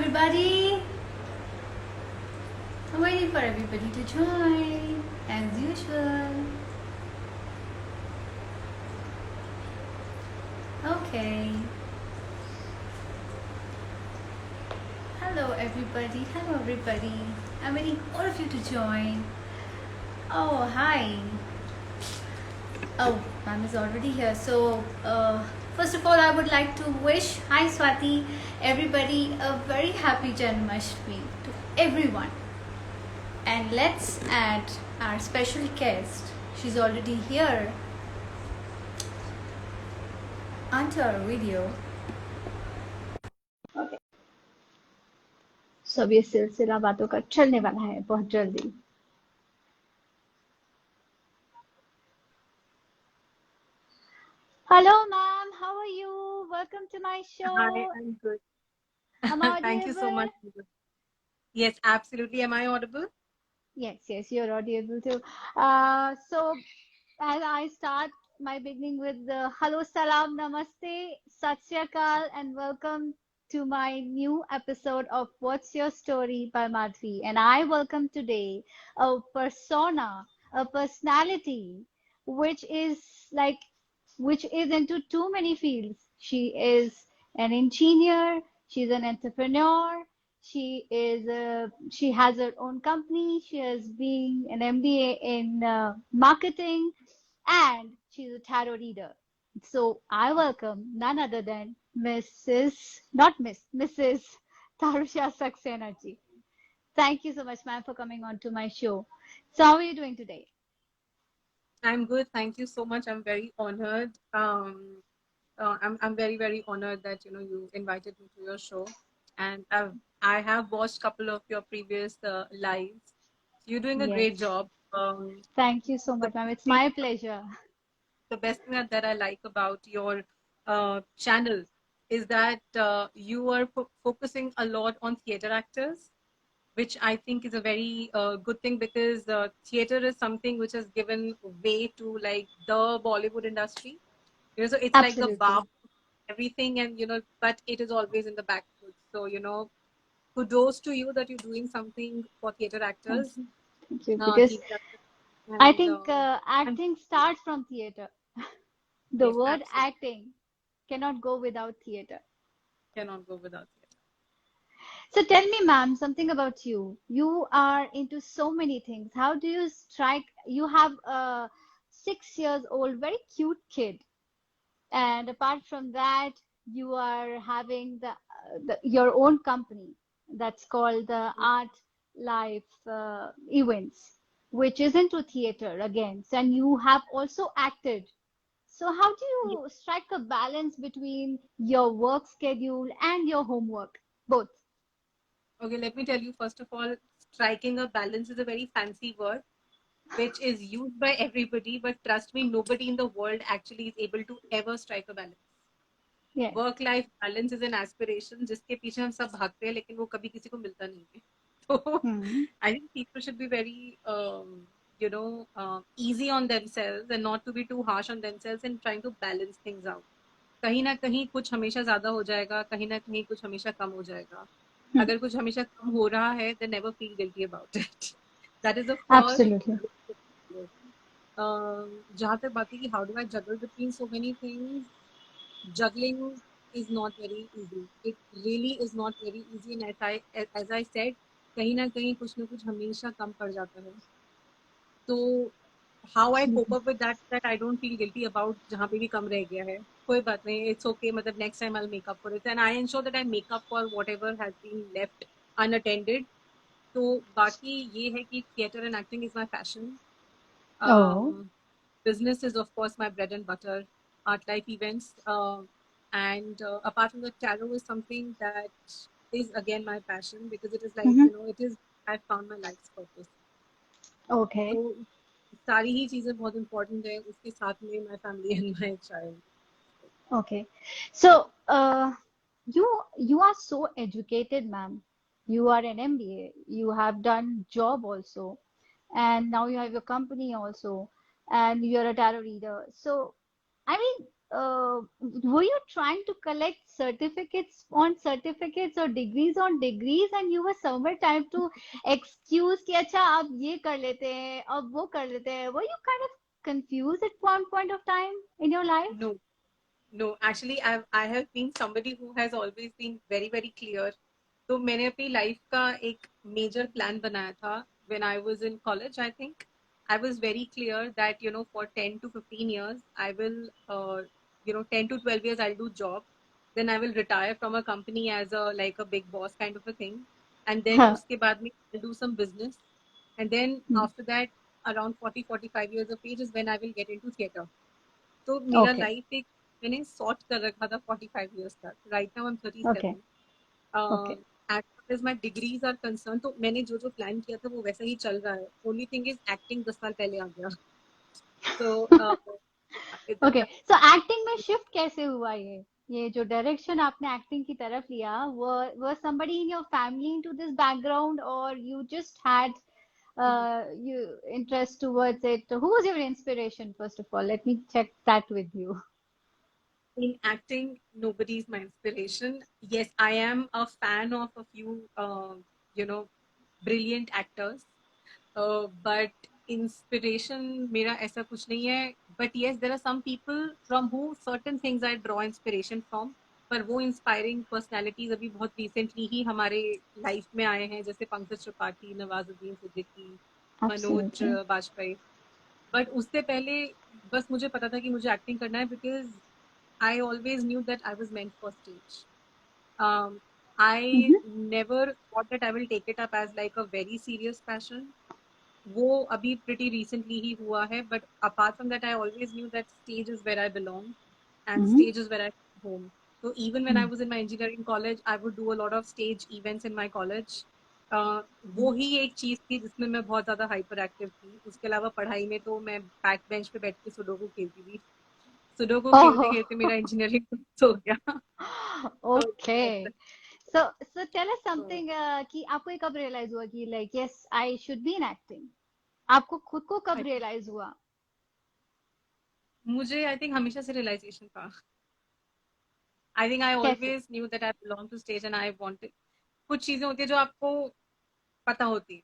everybody. I'm waiting for everybody to join as usual. Okay. Hello everybody. Hello everybody. I'm waiting all of you to join. Oh, hi. Oh, ma'am is already here. So, first of all, I would like to wish, hi Swati, everybody a very happy Janmashtami to everyone. And let's add our special guest. She's already here onto our video. Okay. So अब ये सिलसिला बातों का चलने वाला है बहुत जल्दी. Hello, ma'am. How are you? Welcome to my show. Hi, I'm good. Am I Thank you so much. audible? Yes, absolutely. Am I audible? Yes, you're audible too. So as I start my beginning with the hello, salam, namaste, sat sri akal, and welcome to my new episode of What's Your Story by Madhvi. And I welcome today a persona, a personality, which is like, which is into too many fields. She is an engineer, she's an entrepreneur, she has her own company, she has been an MBA in marketing, and she's a tarot reader. So I welcome none other than Mrs. Tarusha Saxena ji. Thank you so much, ma'am, for coming on to my show. So how are you doing today? I'm good. Thank you so much. I'm very honored. I'm very honored that you invited me to your show, and I have watched a couple of your previous lives. You're doing a great Yes. job. Thank you so The much, ma'am. It's thing, my pleasure. the best thing that I like about your channel is that you are focusing a lot on theater actors, which I think is a very good thing because theater is something which has given way to like the Bollywood industry. So it's like the bar, Absolutely. everything, and but it is always in the back foot. So kudos to you that you're doing something for theater Thank actors, you. Thank you. Because theater actors, I and think acting starts from theater. The yes, word absolutely acting cannot go without theater. cannot go without theater. So tell me, ma'am, something about you. You are into so many things. How do you strike? You have a 6 years old, very cute kid. And apart from that, you are having your own company that's called the Art Life Events, which is into theater again. And you have also acted. So how do you strike a balance between your work schedule and your homework? Both. Okay, let me tell you first of all, striking a balance is a very fancy word which is used by everybody, but trust me, nobody in the world actually is able to ever strike a balance. Yes. Work life balance is an aspiration जिसके पीछे हम सब भागते हैं लेकिन वो कभी किसी को मिलता नहीं है तो Hmm. I think people should be very you know easy on themselves and not to be too harsh on themselves and trying to balance things out. कहीं ना कहीं कुछ हमेशा ज्यादा हो जाएगा, कहीं ना कहीं कुछ हमेशा कम हो जाएगा. Hmm. अगर कुछ हमेशा कम हो रहा है then never feel guilty about it. That is the Absolutely. first. जहाँ तक बात है कि how do I juggle between so many things, juggling is not very easy. It really is not very easy. And as I said, कहीं ना कहीं कुछ ना कुछ हमेशा कम पड़ जाता है. तो how I cope Absolutely. up with that I don't feel guilty about जहाँ पे भी कम रह गया है. कोई बात नहीं, it's okay. मतलब next time I'll make up for it and I ensure that I make up for whatever has been left unattended. तो बाकी ये है कि theater and acting is my passion. Oh. Business is of course my bread and butter. Art life events. And apart from the tarot is something that is again my passion because it is like Hmm. it is I found my life's purpose. Okay. तो सारी ही चीजें बहुत important है उसके साथ में my family and my child. Okay. So, you are so educated, ma'am. You are an MBA. You have done job also, and now you have your company also, and you're a tarot reader. So, I mean, were you trying to collect certificates on certificates or degrees on degrees, and you were somewhere trying to excuse कि अच्छा अब ये कर लेते हैं अब वो कर लेते हैं? Were you kind of confused at one point of time in your life? No, no. Actually, I have been somebody who has always been very very clear. तो मैंने अपनी लाइफ का एक मेजर प्लान बनाया था when I was in college. I think I was very clear that for 10 to 15 years I will 10 to 12 years I'll do job, then I will retire from a company as a like a big boss kind of a thing, and then हाँ. उसके बाद में I'll do some business, and then after that around 40-45 years of age is when I will get into theater. तो मेरा Okay. Life एक मैंने sort कर रखा था 45 years तक. Right now I am Okay. 37. Okay. As far as my degrees are concerned, तो मैंने जो जो प्लान किया था वो वैसा ही चल रहा है. ओनली थिंग इज एक्टिंग 10 साल पहले आ गया. तो ओके, सो एक्टिंग में शिफ्ट कैसे हुआ? ये जो डायरेक्शन आपने एक्टिंग की तरफ लिया, वर somebody in your family into this background, or you just had you interest towards it? Who was your inspiration, first of all? Let me check that with you. in acting, nobody is my inspiration. Yes, I am a fan of a few you know brilliant actors, but inspiration मेरा ऐसा कुछ नहीं है. But yes, there are some people from who certain things I draw inspiration from. पर वो inspiring personalities अभी बहुत recently ही हमारे लाइफ में आए हैं, जैसे पंकज त्रिपाठी, नवाजुद्दीन सिद्दीकी, मनोज Absolutely. बाजपेयी. बट उससे पहले बस मुझे पता था कि मुझे एक्टिंग करना है, because I always knew that I was meant for stage. I Mm-hmm. never thought that I will take it up as like a very serious passion. वो अभी pretty recently ही हुआ है, but apart from that, I always knew that stage is where I belong, and Mm-hmm. stage is where I come home. So even when I was in my engineering college, I would do a lot of stage events in my college. वो ही एक चीज थी जिसमें मैं बहुत ज्यादा hyper active थी. उसके अलावा पढ़ाई में तो मैं बैक बेंच पे बैठ के सुडोकू खेलती थी. सुडोकू खेलते Oh, खेलते मेरा इंजीनियरिंग हो गया. तो okay. So tell us something कि आपको ये कब realize हुआ कि like yes, I should be in acting? आपको खुद को कब realize हुआ? मुझे आई थिंक हमेशा से रियलाइजेशन था. आई थिंक आई कैसे? Always knew that I belong to stage and I wanted. कुछ चीजें होती है जो आपको पता होती है.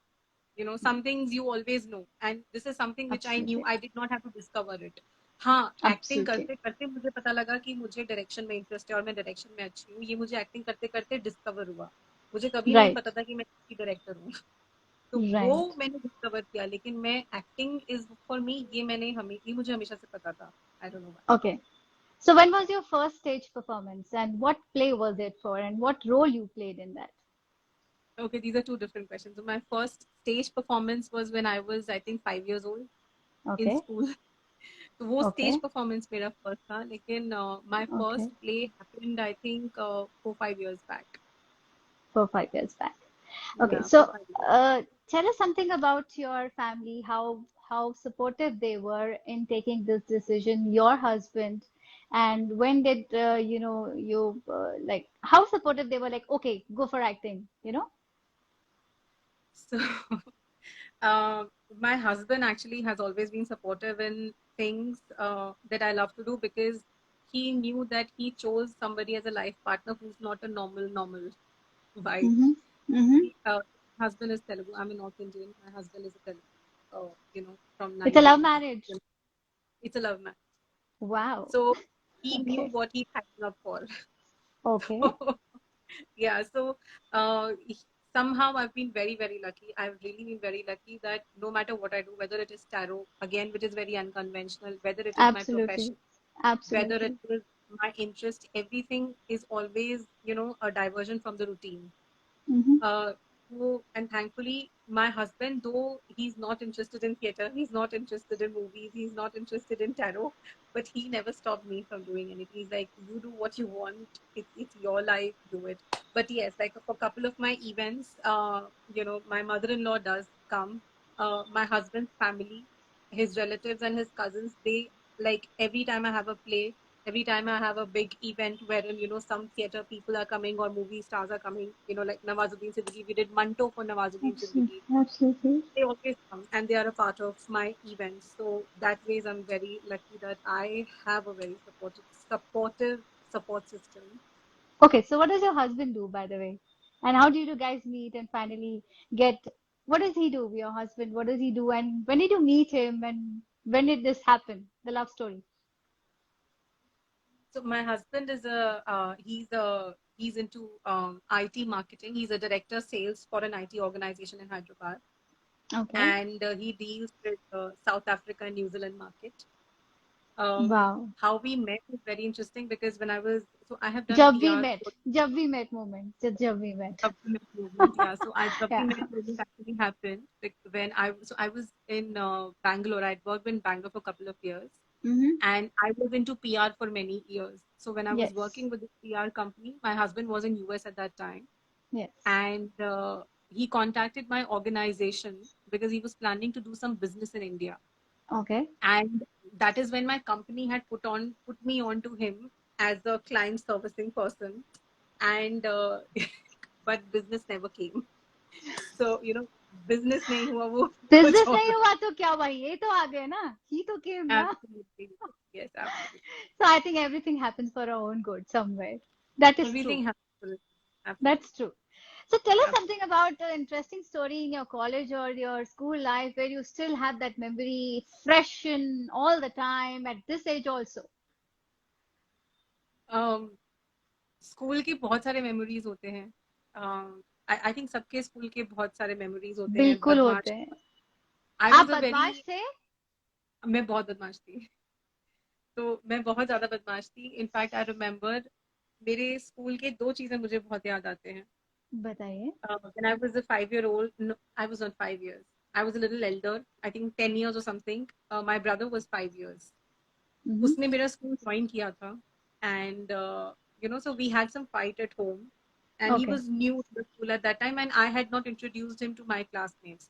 some things you always know, and this is something which I knew. Absolutely. I did not have to discover it. हाँ, एक्टिंग Absolutely. करते करते मुझे पता लगा कि मुझे डायरेक्शन में इंटरेस्ट है और मैं डायरेक्शन में अच्छी हूँ. ये मुझे एक्टिंग करते करते डिस्कवर हुआ. मुझे कभी नहीं Right. पता था कि मैं डायरेक्टर हूँ. तो वो Right. मैंने डिस्कवर किया, लेकिन मैं एक्टिंग इज फॉर मी, ये मुझे हमेशा से पता था. आई don't no. Okay. So when was your first stage performance, and what play was it for, and what role you played in that? Okay, these are two different questions. So my first stage performance was when I was, I think, 5 years old in Okay. school. तो वो Okay. Stage performance मेरा first था, लेकिन my Okay. First play happened I think 4-5 years back. 4 5 years back. Okay. Yeah, So 4-5 years. tell us something about your family. How supportive they were in taking this decision. Your husband, and when did you like how supportive they were? Like, okay, go for acting. You know. So uh, my husband actually has always been supportive in things that I love to do, because he knew that he chose somebody as a life partner who's not a normal vibe. Mm-hmm. Mm-hmm. Husband is Telugu. I'm a North Indian. My husband is a Telugu. From It's a love 90s. marriage. It's a love match. Wow. So he knew Okay. what he signed up for. Okay. So, yeah. So somehow I've been very, very lucky. I've really been very lucky that no matter what I do, whether it is tarot, again, which is very unconventional, whether it is my Absolutely. profession, whether it Absolutely. is my interest, everything is always, a diversion from the routine. Mm-hmm. And thankfully, my husband, though he's not interested in theater, he's not interested in movies, he's not interested in tarot, but he never stopped me from doing anything. He's like, you do what you want. It's your life, do it. But yes, like for a couple of my events, my mother-in-law does come. My husband's family, his relatives and his cousins, they like every time I have a play, Every time I have a big event wherein, some theater people are coming or movie stars are coming, like Nawazuddin Siddiqui, we did Manto for Nawazuddin Siddiqui. Absolutely. They always come and they are a part of my events. So that ways I'm very lucky that I have a very supportive support system. Okay, so what does your husband do, by the way? And how did you guys meet and finally get, what does he do, your husband? What does he do? And when did you meet him? And when did this happen? The love story. So my husband is he's into IT marketing. He's a director sales for an IT organization in Hyderabad, Okay. and he deals with South Africa and New Zealand market. Wow. How we met is very interesting because I have done जब we PR met. for जब we met moment. Just जब we met. Supplement movement. Yeah, so the Yeah. Supplement movement actually happened when I was in Bangalore. I'd worked in Bangalore for a couple of years, Mm-hmm. and I was into PR for many years. So when I was Yes. working with the PR company, my husband was in US at that time, Yes. and he contacted my organization because he was planning to do some business in India, Okay. and that is when my company had put me on to him as a client servicing person, and but business never came. So business नहीं हुआ वो कुछ business और. नहीं हुआ तो क्या हुआ ये तो आ गए ना ही तो came ना Absolutely. Yes, absolutely. so I think everything happens for our own good somewhere that is true. Everything happens. That's Absolutely. true. So tell us Absolutely. something about an interesting story in your college or your school life where you still have that memory fresh in all the time at this age also. School के बहुत सारे memories होते हैं. I think सबके school के बहुत सारे memories होते हैं. बिल्कुल होते बदमाश. हैं. आई आप वॉज अ वेरी. बदमाश थे? मैं बहुत बदमाश थी. तो मैं बहुत ज्यादा बदमाश थी. इनफैक्ट आई रिमेम्बर मेरे स्कूल के दो चीजें मुझे बहुत याद आते हैं. बताइए. When I was a 5 year old, no, I was not 5 years. I was a little elder, I think 10 years or something. My brother was 5 years. Mhm. उसने मेरा स्कूल ज्वाइन किया था. And so we had some fight at home. And he Okay. was new to the school at that time, and I had not introduced him to my classmates.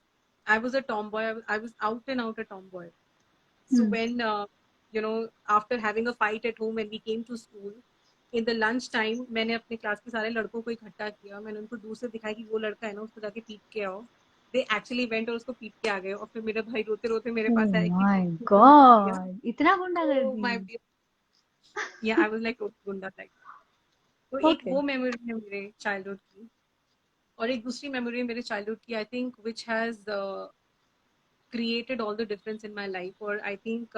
I was a tomboy. I was out and out a tomboy. So Hmm. when after having a fight at home, when we came to school, in the lunch time, मैंने अपने class के सारे लड़कों को इकट्ठा किया. मैंने उनको दूर से दिखाया कि वो लड़का है ना, उसको जाके पीट के आओ. They actually went और उसको पीट के आ गए. और फिर मेरा भाई रोते रोते मेरे Oh पास आया कि my तुमने किया. God. इतना तो गुंडागर्दी. my yeah, I was like गुंडा टाइप. तो एक Okay. वो मेमोरी है मेरे चाइल्डहुड की. और एक दूसरी मेमोरी मेरे चाइल्डहुड की, I think, which has created all the difference in my life. Or I think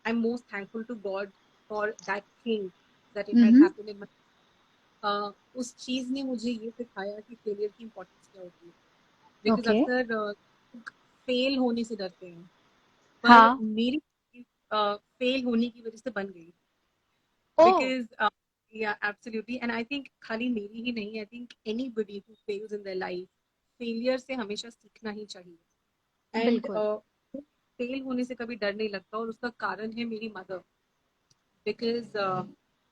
I'm most thankful to God for that thing that it had Mm-hmm. happened in my. उस चीज ने मुझे ये सिखाया कि failure की importance क्या होती है. Because Okay. अक्सर फेल होने से डरते हैं, पर हाँ. मेरी फेल होने की वजह से बन गई. Oh. Because yeah, absolutely. And I think खाली मेरी ही नहीं, I think anybody who fails in their life, failure से हमेशा सीखना ही चाहिए. And बिल्कुल. फेल होने से कभी डर नहीं लगता. और उसका कारण है मेरी mother. Because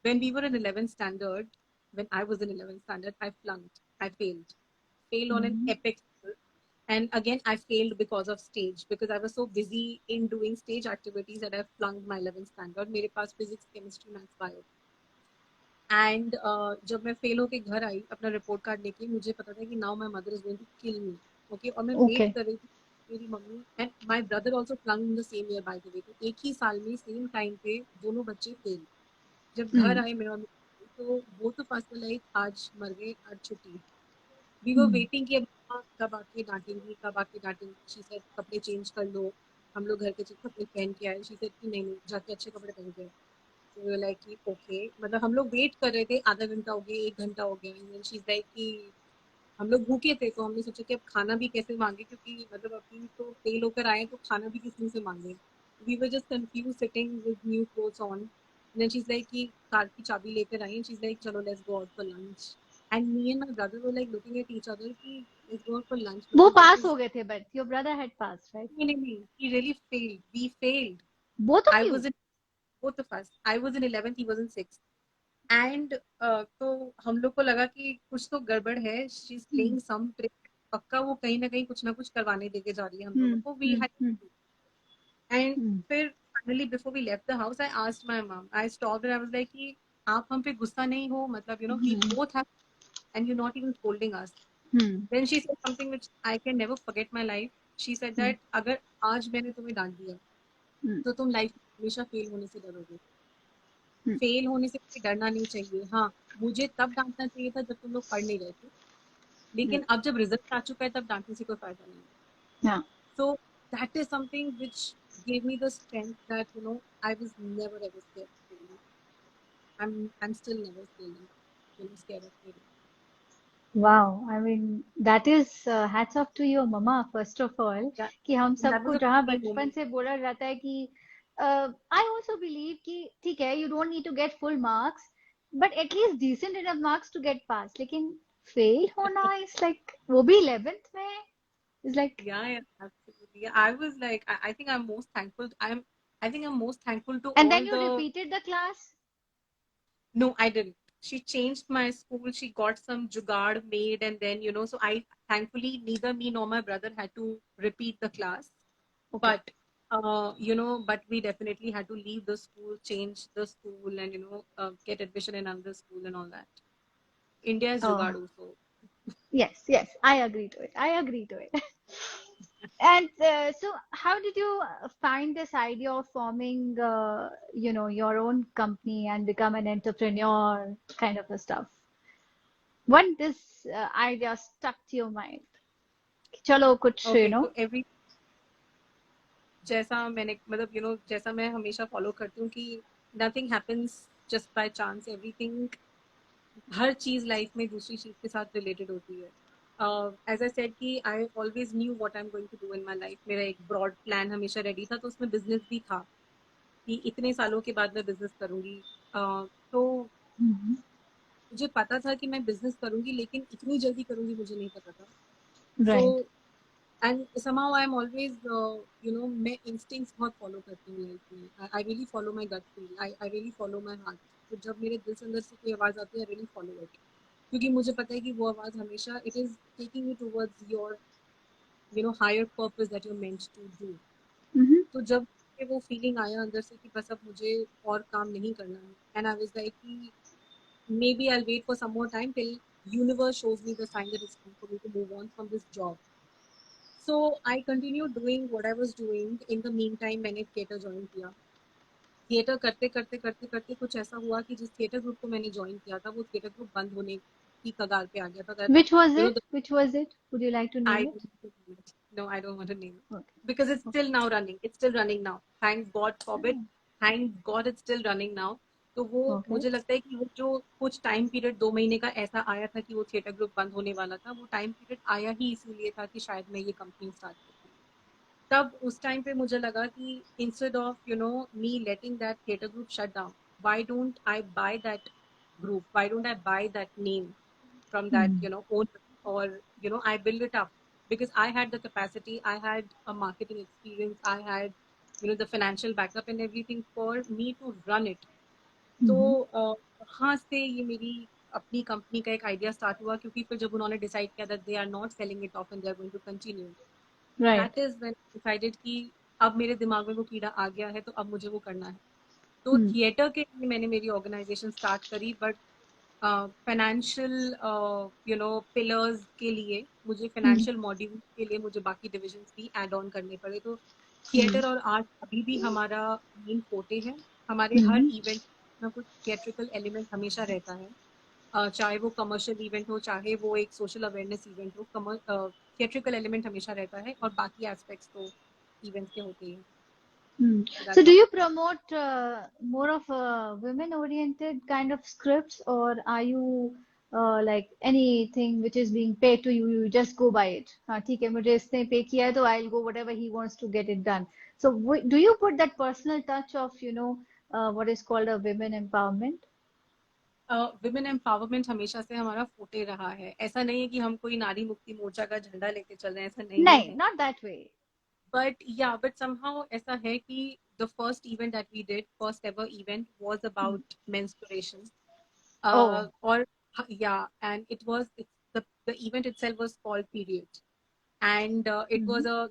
when we were in 11th standard, when I was in 11th standard, I flunked. I failed on an Mm-hmm. epic level. And again, I failed because of stage, because I was so busy in doing stage activities that I flunked my 11th standard. मेरे पास physics, chemistry, maths, bio. And जब मैं fail होके घर आई अपना report card लेके, मुझे पता था कि now my mother is going to kill me. Okay. और मैं वेट Okay. कर रही थी मेरी mummy. And my brother also flung in the same year by the way. तो एक ही साल में सेम टाइम पे दोनों बच्चे फेल. जब घर Hmm. आए मेरा मम्मी, तो वो तो फर्स्ट लाइक आज मर गए, आज छुट्टी. We were Hmm. वेटिंग कि अब मम्मा कब आके डांटेंगी, कब आके डांटेंगी. शी सेड कपड़े चेंज कर लो. हम लोग घर के कपड़े पहन के आए. शी सेड कि नहीं नहीं, जाके अच्छे कपड़े पहन के आए. लाइक कि ओके. मतलब हम लोग वेट कर रहे थे, आधा घंटा हो गया, 1 घंटा हो गया. एंड शी इज लाइक कि हम लोग भूखे थे, तो हमने सोचा कि अब खाना भी कैसे मांगे, क्योंकि मतलब अभी तो फेल होकर आए तो खाना भी किस मुंह से मांगे. We were just confuse sitting with new clothes on. Then she is like कि कार की चाबी लेकर आई. शी इज लाइक चलो let's go out for lunch. And me and my brother were like looking at each other कि let's go out for lunch, वो मतलब this pass is. हो गए थे but your brother had passed, right? नहीं नहीं नहीं, he really failed. We failed. Both of I was you? in both of us. I was in 11th, he was in 6th. And तो हम लोग को लगा कि कुछ तो गड़बड़ है. She is Hmm. Playing some trick. पक्का वो कहीं ना कहीं कुछ ना कुछ करवाने देके जा रही है हम Hmm. दोनों को. We Hmm. Had. Hmm. And Hmm. फिर finally before we left the house, I asked my mom. I stopped and I was like, कि आप हम पे गुस्सा नहीं हो, मतलब you know we both have, and you're not even scolding us. Then she said something which I can never forget my life. She said that अगर आज मैंने तुम्हें डांट दिया तो तुम लाइफ में हमेशा फेल होने से डरोगे. फेल होने से कभी डरना नहीं चाहिए. हाँ, मुझे तब डांटना चाहिए था जब तुम लोग पढ़ नहीं रहे थे, लेकिन अब जब रिजल्ट आ चुका है तब डांटने से कोई फायदा नहीं है. Yeah. So that is something which gave me the strength that you know I was never ever scared of failing. I'm still never scared of failing. Wow, I mean that is hats off to your mama first of all Yeah, कि हम that सबको was a जहाँ key बचपन moment. से बोला जाता है कि I also believe कि ठीक है you don't need to get full marks but at least decent enough marks to get pass लेकिन fail होना is like वो भी 11th में is like Yeah, absolutely. Yeah, I was like, I think I'm most thankful. I think I'm most thankful to and then all you the. repeated the class. No, I didn't. She changed my school. She got some jugaad made, and then so I thankfully neither me nor my brother had to repeat the class. Okay. But but we definitely had to leave the school, change the school, and get admission in another school and all that. India is Oh, jugaad also. yes, yes, I agree to it. I agree to it. And so, how did you find this idea of forming, your own company and become an entrepreneur, kind of a stuff? When this idea stuck to your mind? चलो कुछ, Okay, so every जैसा मैंने मतलब जैसा मैं हमेशा follow करती हूँ कि nothing happens just by chance. Everything, हर चीज लाइफ में दूसरी चीज के साथ रिलेटेड होती है. एज आई सेड कि I always knew what I am going to do in my life. मेरा एक ब्रॉड प्लान हमेशा रेडी था, तो उसमें बिजनेस भी था कि इतने सालों के बाद मैं बिजनेस करूंगी. तो मुझे पता था कि मैं बिजनेस करूंगी, लेकिन इतनी जल्दी करूंगी मुझे नहीं पता था. सो right? And somehow I am always मैं इंस्टिंक्ट्स बहुत फॉलो करती हूँ लाइफ में. I really follow my gut feel. I really follow my heart. तो जब मेरे दिल से अंदर से कोई आवाज आती है, आई रियली फॉलो इट, क्योंकि मुझे पता है कि वो आवाज हमेशा it is taking you towards your higher purpose that you are meant to do. Mm-hmm. तो जब वो फीलिंग आया अंदर से कि बस अब मुझे और काम नहीं करना है, एंड आई वाज लाइक कि maybe I'll wait for some more time till universe shows me the sign that it's time for me to move on from this job. So I continued doing what I was doing. In the meantime मैंने theatre join किया. Theatre करते करते करते करते कुछ ऐसा हुआ कि जिस थिएटर ग्रुप को मैंने ज्वाइन किया था वो थिएटर ग्रुप बंद होने की कगार पे आ गया था. That Which was you know it? Which was it? Would you like to I name it? don't want to name it. No, I don't want to name it Okay. because it's Okay. still now running. It's still running now. Thank God forbid. Thank God it's still running now. तो वो Okay. मुझे लगता है कि वो जो कुछ time period 2 महीने का ऐसा आया था कि वो थिएटर ग्रुप बंद होने वाला था, वो टाइम पीरियड आया ही इसीलिए था कि शायद मैं ये कंपनी स्टार्ट करूँ. तब उस टाइम पे मुझे लगा कि instead of me letting that theatre group shut down, why don't I by that group, why don't I buy that name from that owner, or I build it up, because I had the capacity, I had a marketing experience, I had the financial backup and everything for me to run it. तो Mm-hmm. वहाँ से ये मेरी अपनी company का एक idea start हुआ, क्योंकि फिर जब उन्होंने डिसाइड किया that they are not selling it off and they are going to continue, Right. That is when decided कि अब मेरे दिमाग में वो कीड़ा आ गया है, तो अब मुझे वो करना है. तो Hmm. थिएटर के लिए मैंने मेरी ऑर्गेनाइजेशन स्टार्ट करी, बट फाइनेंशियल पिलर्स के लिए, मुझे Hmm. फाइनेंशियल मॉड्यूल के लिए मुझे बाकी डिविजन्स भी ऐड ऑन करने पड़े. तो Hmm. थिएटर और आर्ट अभी भी हमारा मेन फोटे है. हमारे हर Hmm. इवेंट में कुछ थिएट्रिकल एलिमेंट हमेशा रहता है. चाहे वो कमर्शियल इवेंट हो, चाहे वो एक सोशल अवेयरनेस इवेंट हो, थिएट्रिकल एलिमेंट हमेशा रहता है, और बाकी एस्पेक्ट्स तो इवेंट्स के होते ही हैं. Hmm. So So, that's do how. you promote more of women-oriented kind of scripts, or are you like anything which is being paid to you, you just go by it? हाँ ठीक है मुझे इसने पे किया है तो I'll go whatever he wants to get it done. So, do you put that personal touch of what is called a women empowerment? Women empowerment हमेशा से हमारा फोटे रहा है. ऐसा नहीं है कि हम कोई नारी मुक्ति मोर्चा का झंडा लेके चल रहे हैं, ऐसा नहीं नहीं, है. not that way. But somehow ऐसा है कि the first event that we did, first ever event, was Hmm. about menstruation. Oh. Or yeah, and the event itself was called Period, and it Mm-hmm. was a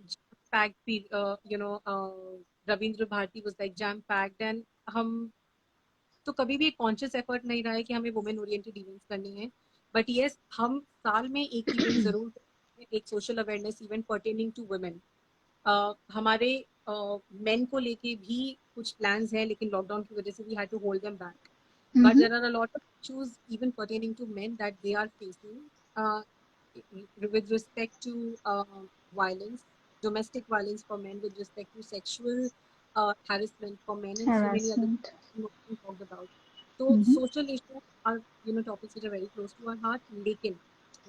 packed Rabindra Bharati was like jam packed and हम तो कभी भी conscious effort नहीं रहा है कि हमें women oriented events करने हैं, बट यस हम साल में एक इवेंट जरूर करते हैं, एक social awareness event pertaining to women. हमारे मेन को लेके भी कुछ प्लान्स हैं, लेकिन लॉकडाउन की वजह से we had to hold them back, but Mm-hmm. there are a lot of issues even pertaining to men that they are facing uh, with respect to violence, domestic violence for men, with respect to sexual harassment for men, and so many other Harassment. things not being talked about. So Mm-hmm. social issues are, topics which are very close to our heart. Lekin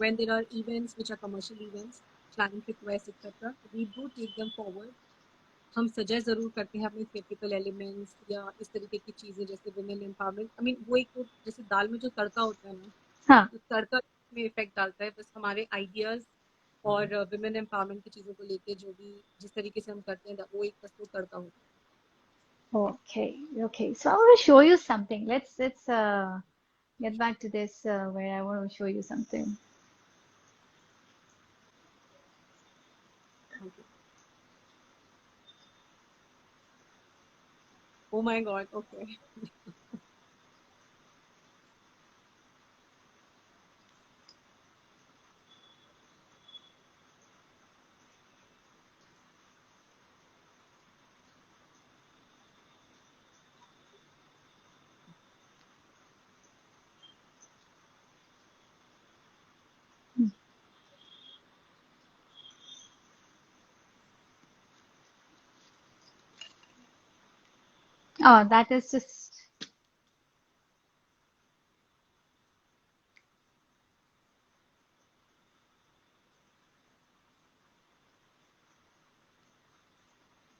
when there are events which are commercial events, client requests, etc., we do take them forward. हम suggest जरूर करते हैं अपने theatrical elements या इस तरीके की चीजें, जैसे वुमेन एम्पावरमेंट। आई मीन वो एक तो जैसे दाल में जो तड़का होता है ना, हाँ. तो तड़का में इफेक्ट डालता है, बस हमारे आइडियाज और वुमेन एम्पावरमेंट की चीजों को लेके जो भी जिस तरीके से हम करते हैं वो एक बस वो तड़का होता है। Okay. Okay. So I want to show you something. Let's get back to this where I want to show you something. Oh my God, okay. Oh, that is just.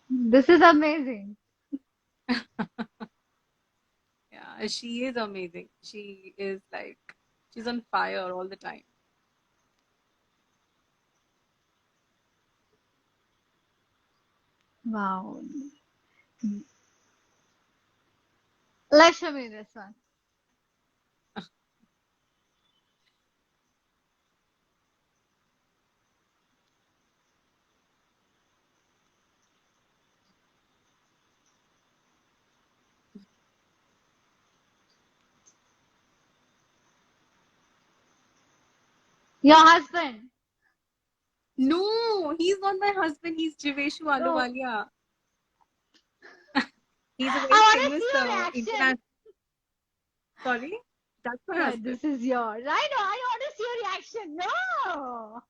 This is amazing. Yeah, she is amazing. She is like, she's on fire all the time. Wow. Let's show me this one. Your husband. No, he's not my husband. He's Jiveshu No. Ahluwalia. He's a I very want to famous see your reaction. international. Sorry, that's my Yeah, husband. this is yours. I know. I want to see your reaction. No.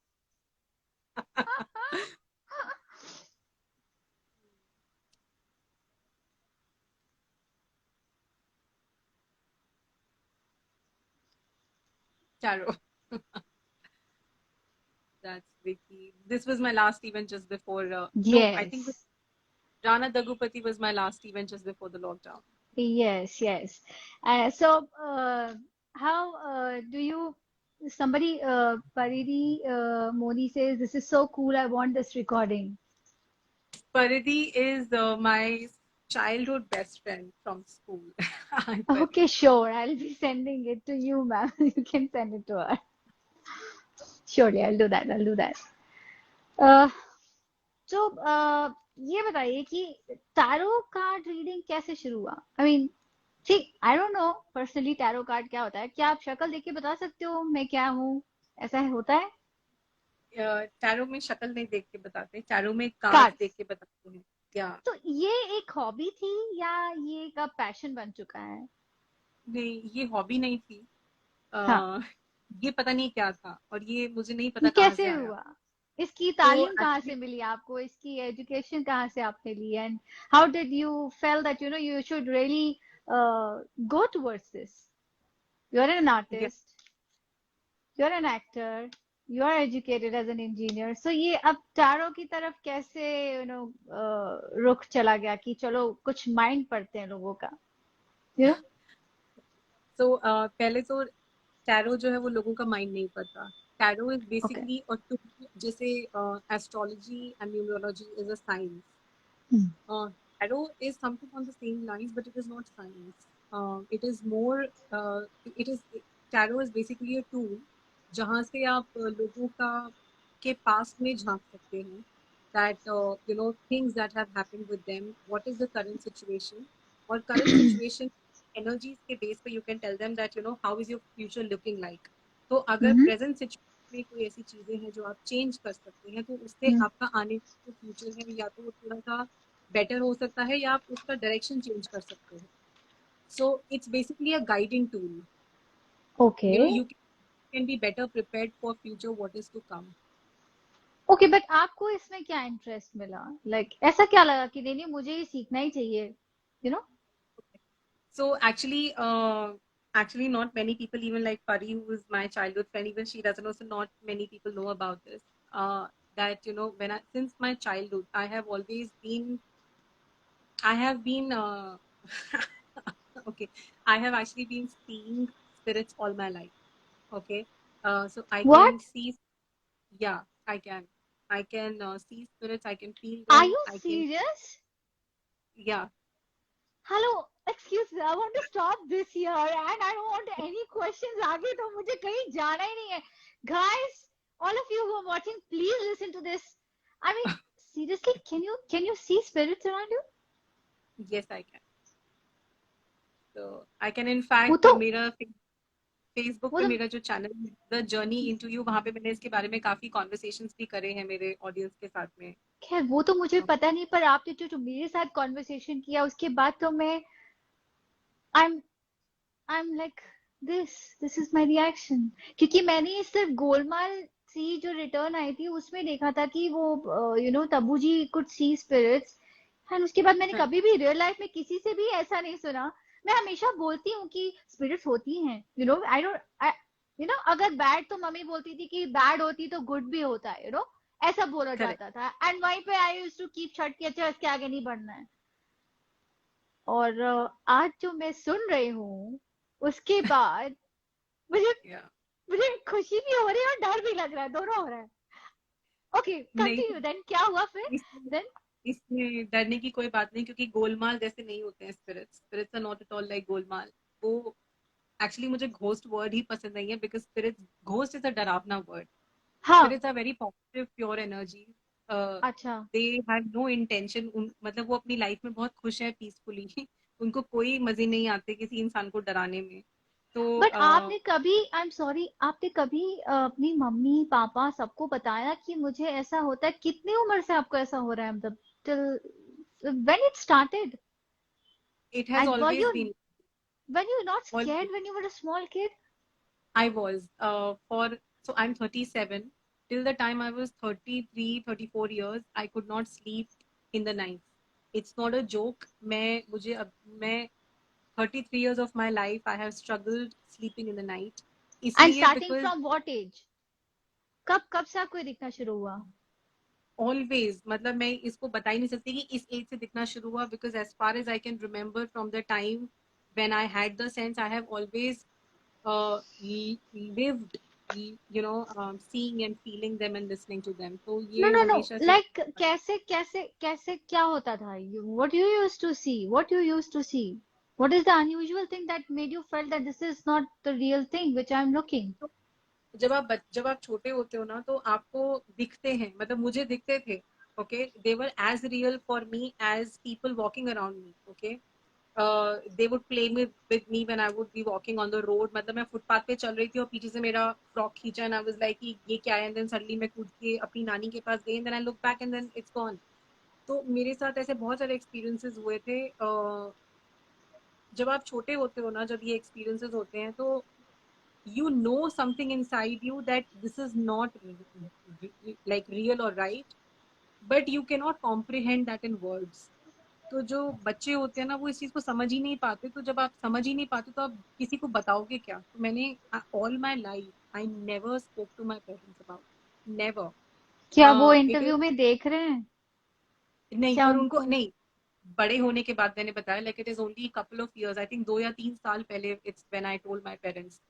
Taro. That's Vicky. This was my last event just before. No, I think Yes. Rana Dagupati was my last event just before the lockdown. Yes, yes. So, how do you, somebody, Paridi Modi says, this is so cool, I want this recording. Paridhi is my childhood best friend from school. Hi, Okay, Paridhi. sure. I'll be sending it to you, ma'am. You can send it to her. Surely, I'll do that. I'll do that. Uh, तो ये बताइए कि tarot card reading कैसे शुरू हुआ? I mean, ठीक, आई don't no personally tarot card क्या होता है। क्या आप शक्ल देख के बता सकते हो मैं क्या हूँ? ऐसा है, होता है? टैरो में शक्ल नहीं देख के बताते, टैरो में कार्ड्स कार्ड्स। देख के बताते हैं क्या? तो ये एक हॉबी थी या ये एक पैशन बन चुका है? नहीं, ये हॉबी नहीं थी। हाँ। ये पता नहीं क्या था, और ये मुझे नहीं ये पता कहाँ कैसे से आया। हुआ? इसकी तो तालीम कहाँ से एक्चुअली मिली आपको? इसकी एजुकेशन कहाँ से आपने ली? And how did you feel that you know you should really go towards this? You are an artist, you're an actor, you are educated as an engineer, so ये अब टारो की तरफ कैसे रुख चला गया कि चलो कुछ माइंड पढ़ते हैं लोगों का, you know? तो पहले तो टैरो जो है वो लोगों का माइंड नहीं पता। Tarot is Okay. बेसिकली, और जैसे astrology and numerology is a science, Hmm. Tarot is something on the same lines, but it is not science. It is more, it is, tarot is basically a tool जहाँ से आप लोगों का के पास में झांक सकते हैं, that things that have happened with them, what is the current situation, or current situation energies के base पे you can tell them that how is your future looking like. तो अगर हम्म present situation में कोई ऐसी चीजें हैं जो आप चेंज कर सकते हैं, तो उससे हम्म आपका आने का फ्यूचर है या तो वो थोड़ा सा बेटर हो सकता है, या आप उसका डायरेक्शन चेंज कर सकते हैं. So it's basically a guiding tool. Okay You can be better prepared for future what is to come. Okay but आपको इसमें क्या इंटरेस्ट मिला लाइक ऐसा क्या लगा कि नहीं नहीं मुझे ये सीखना ही चाहिए you know So actually, not many people, even like Pari, who is my childhood friend, even she doesn't know. So not many people know about this. That since my childhood, I have been, okay, I have actually been seeing spirits all my life. Okay, so I can what see, yeah, I can see spirits. I can feel are them. You I can, serious yeah. Hello excuse me I want to stop this here and I don't want any questions आगे तो मुझे कहीं जाना ही नहीं है guys all of you who are watching please listen to this I mean seriously can you see spirits around you Yes, I can. So I can, in वो fact, तो मेरा फेसबुक वो पे तो मेरा जो channel the journey into you, वहां पे मैंने इसके बारे में काफी कॉन्वर्सेशंस भी करे हैं मेरे ऑडियंस के साथ में. खैर वो तो मुझे पता नहीं पर आपने जो मेरे साथ कॉन्वर्सेशन किया उसके बाद तो मैं आई I'm like this is my reaction क्योंकि मैंने सिर्फ गोलमाल सी जो रिटर्न आई थी उसमें देखा था कि वो तब्बू जी could see spirits एंड उसके बाद मैंने कभी भी रियल लाइफ में किसी से भी ऐसा नहीं सुना. मैं हमेशा बोलती हूँ कि स्पिरिट्स होती हैं आई डोंट अगर बैड तो मम्मी बोलती थी कि बैड होती तो गुड भी होता है ऐसा बोला करेक्ट. जाता था एंड वहीं पे I used to keep shut कि अच्छा इसके आगे नहीं बढ़ना है. और आज जो मैं सुन रही हूँ उसके बाद मुझे या मुझे खुशी भी हो रही है और डर भी लग रहा है दोनों हो रहा है. ओके नहीं, कंटिन्यू देन क्या हुआ फिर इसमें देन इसमें डरने की कोई बात नहीं, क्योंकि गोलमाल जैसे नहीं होते हैं spirits. Spirits are not at all like Golmaal. वो एक्चुअली मुझे घोस्ट वर्ड ही पसंद नहीं है, because spirits, ghost is a डरावना वर्ड. हाँ spirits are very positive pure energy. अच्छा दे हैव नो इंटेंशन, मतलब वो अपनी लाइफ में बहुत खुश है पीसफुली. उनको कोई मजे नहीं आते किसी इंसान को डराने में. तो बट आपने कभी आई एम सॉरी आपने कभी अपनी मम्मी पापा सबको बताया कि मुझे ऐसा होता है कितनी उम्र से आपको ऐसा हो रहा है मतलब till when it started it has and always been. were you not scared when you were a small kid? I was so I'm 37. Till the time I was 33, 34 years, I could not sleep in the night. It's not a joke. मैं 33 years of my life I have struggled sleeping in the night. And इसलिए starting because from what age? कब कब से आपको ये दिखना शुरू हुआ? always, मतलब मैं इसको बता ही नहीं सकती कि इस एज से दिखना शुरू हुआ, because as far as I can remember from the time when I had the sense, I have always lived, seeing and feeling them and listening to them. तो No, ये no, no. हमेशा से. Like कैसे क्या होता था? What you used to see? What you used to see? What is the unusual thing that made you felt that this is not the real thing which I'm looking? तो जब आप छोटे होते हो ना, तो आपको दिखते हैं, मतलब मुझे दिखते थे. Okay, they were as real for me as people walking around me. Okay, they would play with me when I would be walking on the road. मतलब मैं फुटपाथ पे चल रही थी और पीछे से मेरा फ्रॉक खींचा एंड आई वाज लाइक कि ये क्या है, एंड देन सडनली मैं कूद के अपनी नानी के पास गई and then I look back and then it's gone. तो मेरे साथ ऐसे बहुत सारे एक्सपीरियंसेस हुए थे. जब आप छोटे होते हो ना, जब ये एक्सपीरियंसेस होते हैं, तो you know something inside you that this is not like real or right, but you cannot comprehend that in words. तो जो बच्चे होते हैं ना, वो इस चीज को समझ ही नहीं पाते. तो जब आप समझ ही नहीं पाते तो आप किसी को बताओगे क्या. तो मैंने all my life I never spoke to my parents about, never. क्या वो इट इज, इंटरव्यू में देख रहे हैं? नहीं, क्या पर उनको उनको नहीं, बड़े होने के बाद मैंने बताया. Like it is only couple of years, I think 2 या 3 साल पहले, it's when I told my parents.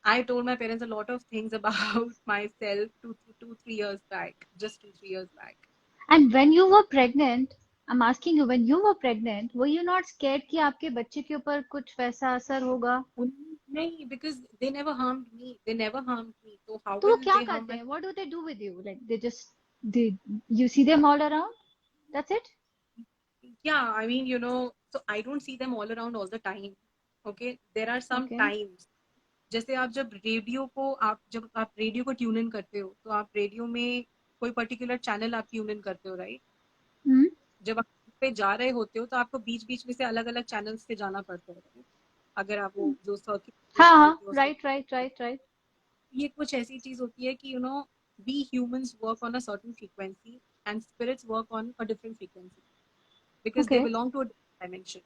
I told my parents a lot of things about myself 2, 3 years back, just 2, 3 years back. And when you were pregnant I am asking you when you were pregnant were you not scared कि आपके बच्चे के ऊपर कुछ वैसा असर होगा? नहीं, because they never harmed me. They never harmed me. So how तो वो will क्या they harm करते my? हैं? What do they do with you like they just Did you see them all around? That's it? Yeah, I mean, so I don't see them all around all the time. Okay, there are some Okay. times. जैसे आप जब आप radio को tune in करते हो तो आप radio में कोई पर्टिकुलर चैनल आप ट्यून इन करते हो, राइट? Hmm? जब आप पे जा रहे होते हो तो आपको बीच बीच में से अलग अलग चैनल से जाना पड़ता है, right? अगर आप वो जो सर्किट यूज हाँ, करते हो उसको, right, right, right, right. ये कुछ ऐसी चीज होती है कि we humans work on a certain frequency and spirits work on a different frequency because they Okay, belong to a dimension.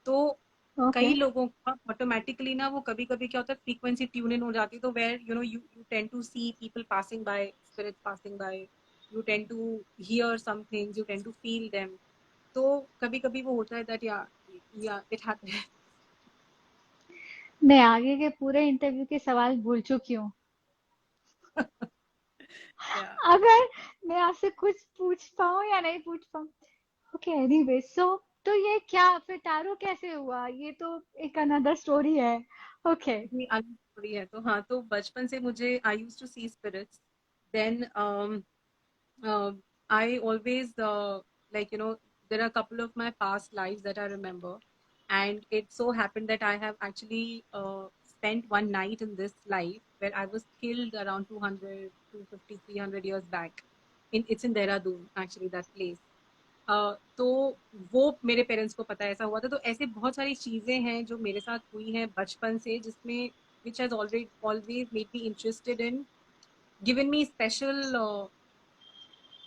तो कई okay. लोगों का ऑटोमेटिकली ना वो कभी कभी क्या होता है, फ्रीक्वेंसी ट्यून इन हो जाती है, तो where you tend to see people passing by, spirits passing by, you tend to hear some things, you tend to feel them. तो कभी कभी वो होता है दैट या इट हैपेंस। मैं आगे के पूरे इंटरव्यू के सवाल भूल चुकी हूँ। या अगर मैं आपसे कुछ पूछ पाऊँ या नहीं पूछ पाऊँ। ओके, एनीवे, सो तो ये क्या फिर टैरो कैसे हुआ? ये तो एक अनदर स्टोरी है। ओके। इतनी अलग स्टोरी है। तो हाँ, तो बचपन से मुझे I use to see spirits. Then I always like there are a couple of my past lives that I remember, and it so happened that I have actually spent one night in this life where I was killed around 200, 250, 300 years back. It's in Dehradun actually, that place. तो वो मेरे parents को पता है ऐसा हुआ था। तो ऐसे बहुत सारी चीजें हैं जो मेरे साथ हुई हैं बचपन से, जिसमें which has always made me interested in, given me special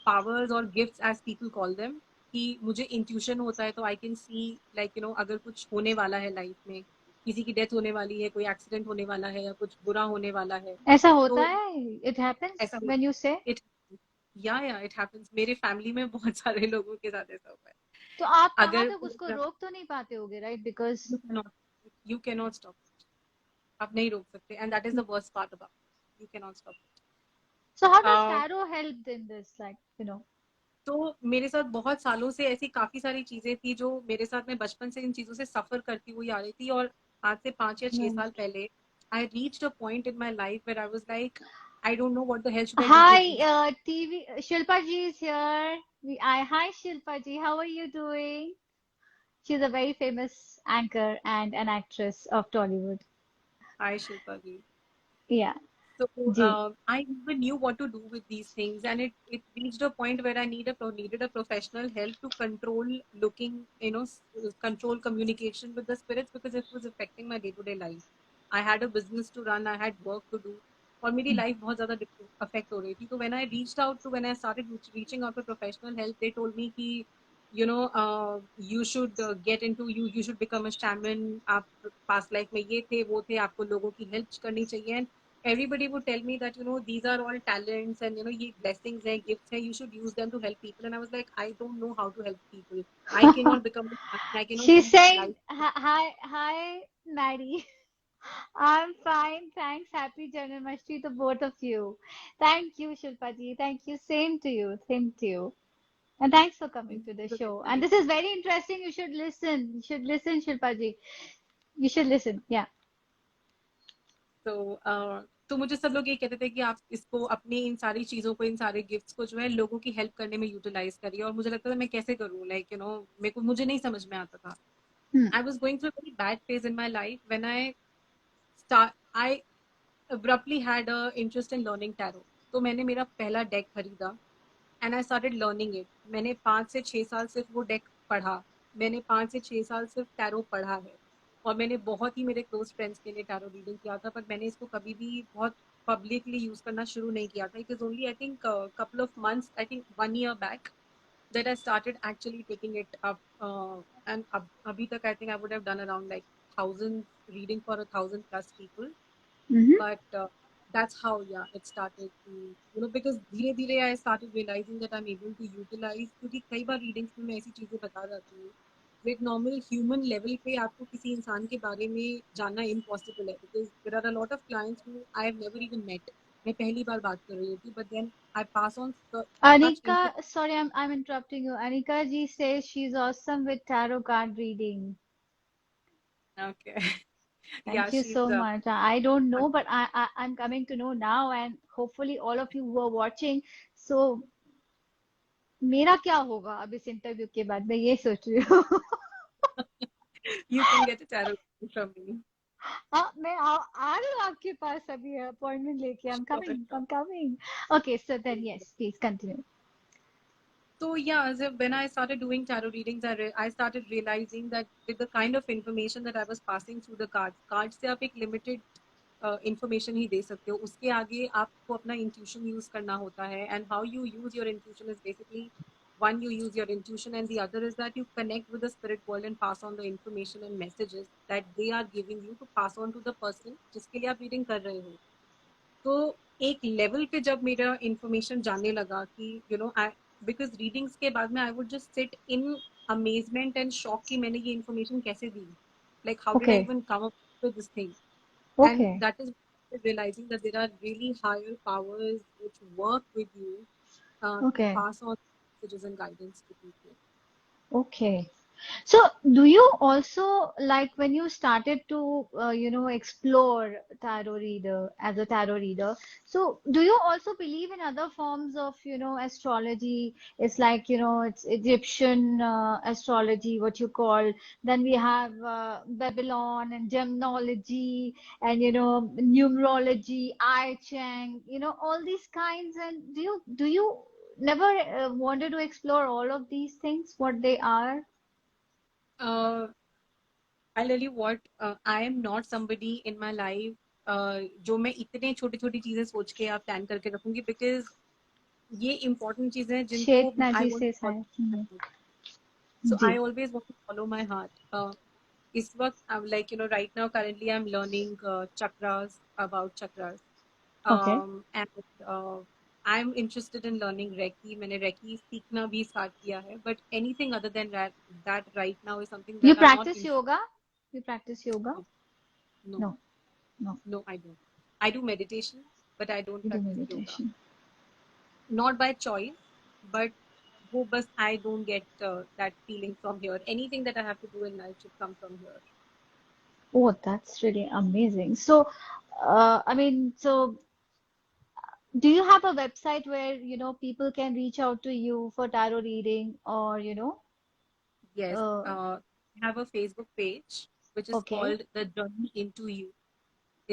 powers और gifts as people call them, कि मुझे इंट्यूशन होता है तो आई कैन सी लाइक अगर कुछ होने वाला है लाइफ में, किसी की डेथ होने वाली है, कोई एक्सीडेंट होने वाला है या कुछ बुरा होने वाला है, ऐसा होता तो है? इट हैपेंस ऐसा व्हेन यू से? इट या इट हैपेंस। मेरे फैमिली में बहुत सारे लोगों के साथ ऐसा हुआ है। तो आप कहाँ अगर तक उसको रोक तो नहीं पाते होगे, right? Because you can not stop, आप नहीं रोक सकते, and that is the worst part about, you can not so how does stop. Tarot help in this, like तो मेरे साथ बहुत सालों से ऐसी काफी सारी चीजें थी जो मेरे साथ, मैं बचपन से इन चीजों से सफर करती हुई आ रही थी, और आज से 5 या 6 साल राइट। पहले I reached a point in my life where I was like, I don't know what the hell should I do with this. Hi, TV. Shilpa ji is here. Hi, Shilpa ji. How are you doing? She's a very famous anchor and an actress of Tollywood. Hi Shilpa ji. Yeah, So ji. I never knew what to do with these things, and it reached a point where I needed a professional help to control looking, control communication with the spirits, because it was affecting my day to day life. I had a business to run, I had work to do, और मेरी life बहुत ज़्यादा affect हो रही थी। तो when I started reaching out for professional help, they told me कि you should get into, you should become a shaman, आप past life में ये थे वो थे, आपको लोगों की help करनी चाहिए। And everybody would tell me that these are all talents, and ye blessings hai, gifts hai, you should use them to help people. And I was like, I don't know how to help people. I cannot become I cannot She's change saying, life. hi, Maddie. I'm fine, thanks. Happy Janmashtami to both of you. Thank you, Shilpa ji. Thank you. Same to you. Same to you. And thanks for coming to the So that's show. And nice. this is very interesting. You should listen. You should listen, Shilpa ji. You should listen. Yeah. तो तो मुझे सब लोग ये कहते थे कि आप इसको, अपनी इन सारी चीजों को, इन सारे गिफ्ट्स को जो है लोगों की हेल्प करने में यूटिलाइज करिए। और मुझे लगता था मैं कैसे करूँ, लाइक मेरे को, मुझे नहीं समझ में आता था। Hmm. I was going through very bad phase in my life when I abruptly had a interest in learning tarot। तो मैंने मेरा पहला डेक खरीदा and I started learning it. मैंने 5 से 6 साल सिर्फ वो डेक पढ़ा। मैंने 5 से 6 साल सिर्फ टैरो पढ़ा है, और मैंने बहुत ही मेरे क्लोज फ्रेंड्स के लिए टैरो रीडिंग किया था, पर मैंने इसको कभी भी बहुत पब्लिकली यूज करना शुरू नहीं किया था। It is only I think couple of months, I think 1 year back, that I started actually taking it up, and abhi tak I think I would have done around like 1,000 reading for 1,000+ people। Mm-hmm. but that's how, yeah, it started to, because धीरे धीरे I started realizing that I'm able to utilize, क्योंकि कई बार readings में मैं ऐसी चीजें बता जाती हूँ जो एक नॉर्मल ह्यूमन लेवल पे आपको किसी इंसान के बारे में जानना इम्पॉसिबल है, because there are a lot of clients who I have never even met. मैं पहली बार बात कर रही होती, but then I pass on such Anika, sorry, I'm interrupting you. Anika ji says she's awesome with tarot card reading. okay। yeah, Thank you she's so much. I don't know, but I'm coming to know now, and hopefully all of you who are watching. So मेरा क्या होगा अब इस interview के बाद, मैं ये सोच रही हूँ। You can get a tarot reading from me. हाँ, मैं आ रही हूँ आपके पास अभी अपॉइंटमेंट लेके। I'm Sure, coming, sure. I'm coming. Okay, so then yes, please continue. So yeah, so when I started doing tarot readings, I started realizing that with the kind of information that I was passing through the cards से आप एक limited information ही दे सकते हो. उसके आगे आपको अपना intuition use करना होता है, and how you use your intuition is basically one, you use your intuition, and the other is that you connect with the spirit world and pass on the information and messages that they are giving you to pass on to the person जिसके लिए आप reading कर रहे हो. तो एक level पे जब मेरा इंफॉर्मेशन जानने लगा कि आई बिकॉज रीडिंग्स के बाद में I would just sit in amazement and shock कि मैंने ये इंफॉर्मेशन कैसे दी, like how did I Okay, even come up with this thing. And okay, that is realizing that there are really higher powers which work with you to okay. pass on messages and guidance to people. Okay. So, do you also like when you started to, explore tarot reader as a tarot reader? So, do you also believe in other forms of, astrology? It's like, it's Egyptian astrology, what you call. Then we have Babylon and gemnology and, numerology, I Chang, all these kinds. And do you never wanted to explore all of these things, what they are? uh, I'll tell you what, I am not somebody in my life जो मैं इतने छोटी छोटी चीजें सोच के आप plan करके रखूंगी, बिकॉज ये इंपॉर्टेंट चीजें हैं जिनको Chetna I ji want says to hi. Follow. So I जी. Always want to follow my heart. इस वक्त like right now currently I am learning chakras, about chakras, Okay. And I am interested in learning reiki. मैंने reiki सीखना भी start किया है, but anything other than that right now is something You that I am not practice interested. yoga? You practice yoga? No, No, no. no, I don't. I do meditation, but I don't You do practice yoga. meditation. Not by choice, but wo bas I don't get that feeling from here. Anything that I have to do in life should come from here. Oh, that's really amazing. So, I mean, so do you have a website where, people can reach out to you for tarot reading or, Yes, uh, I have a Facebook page which is okay, called The Journey Into You.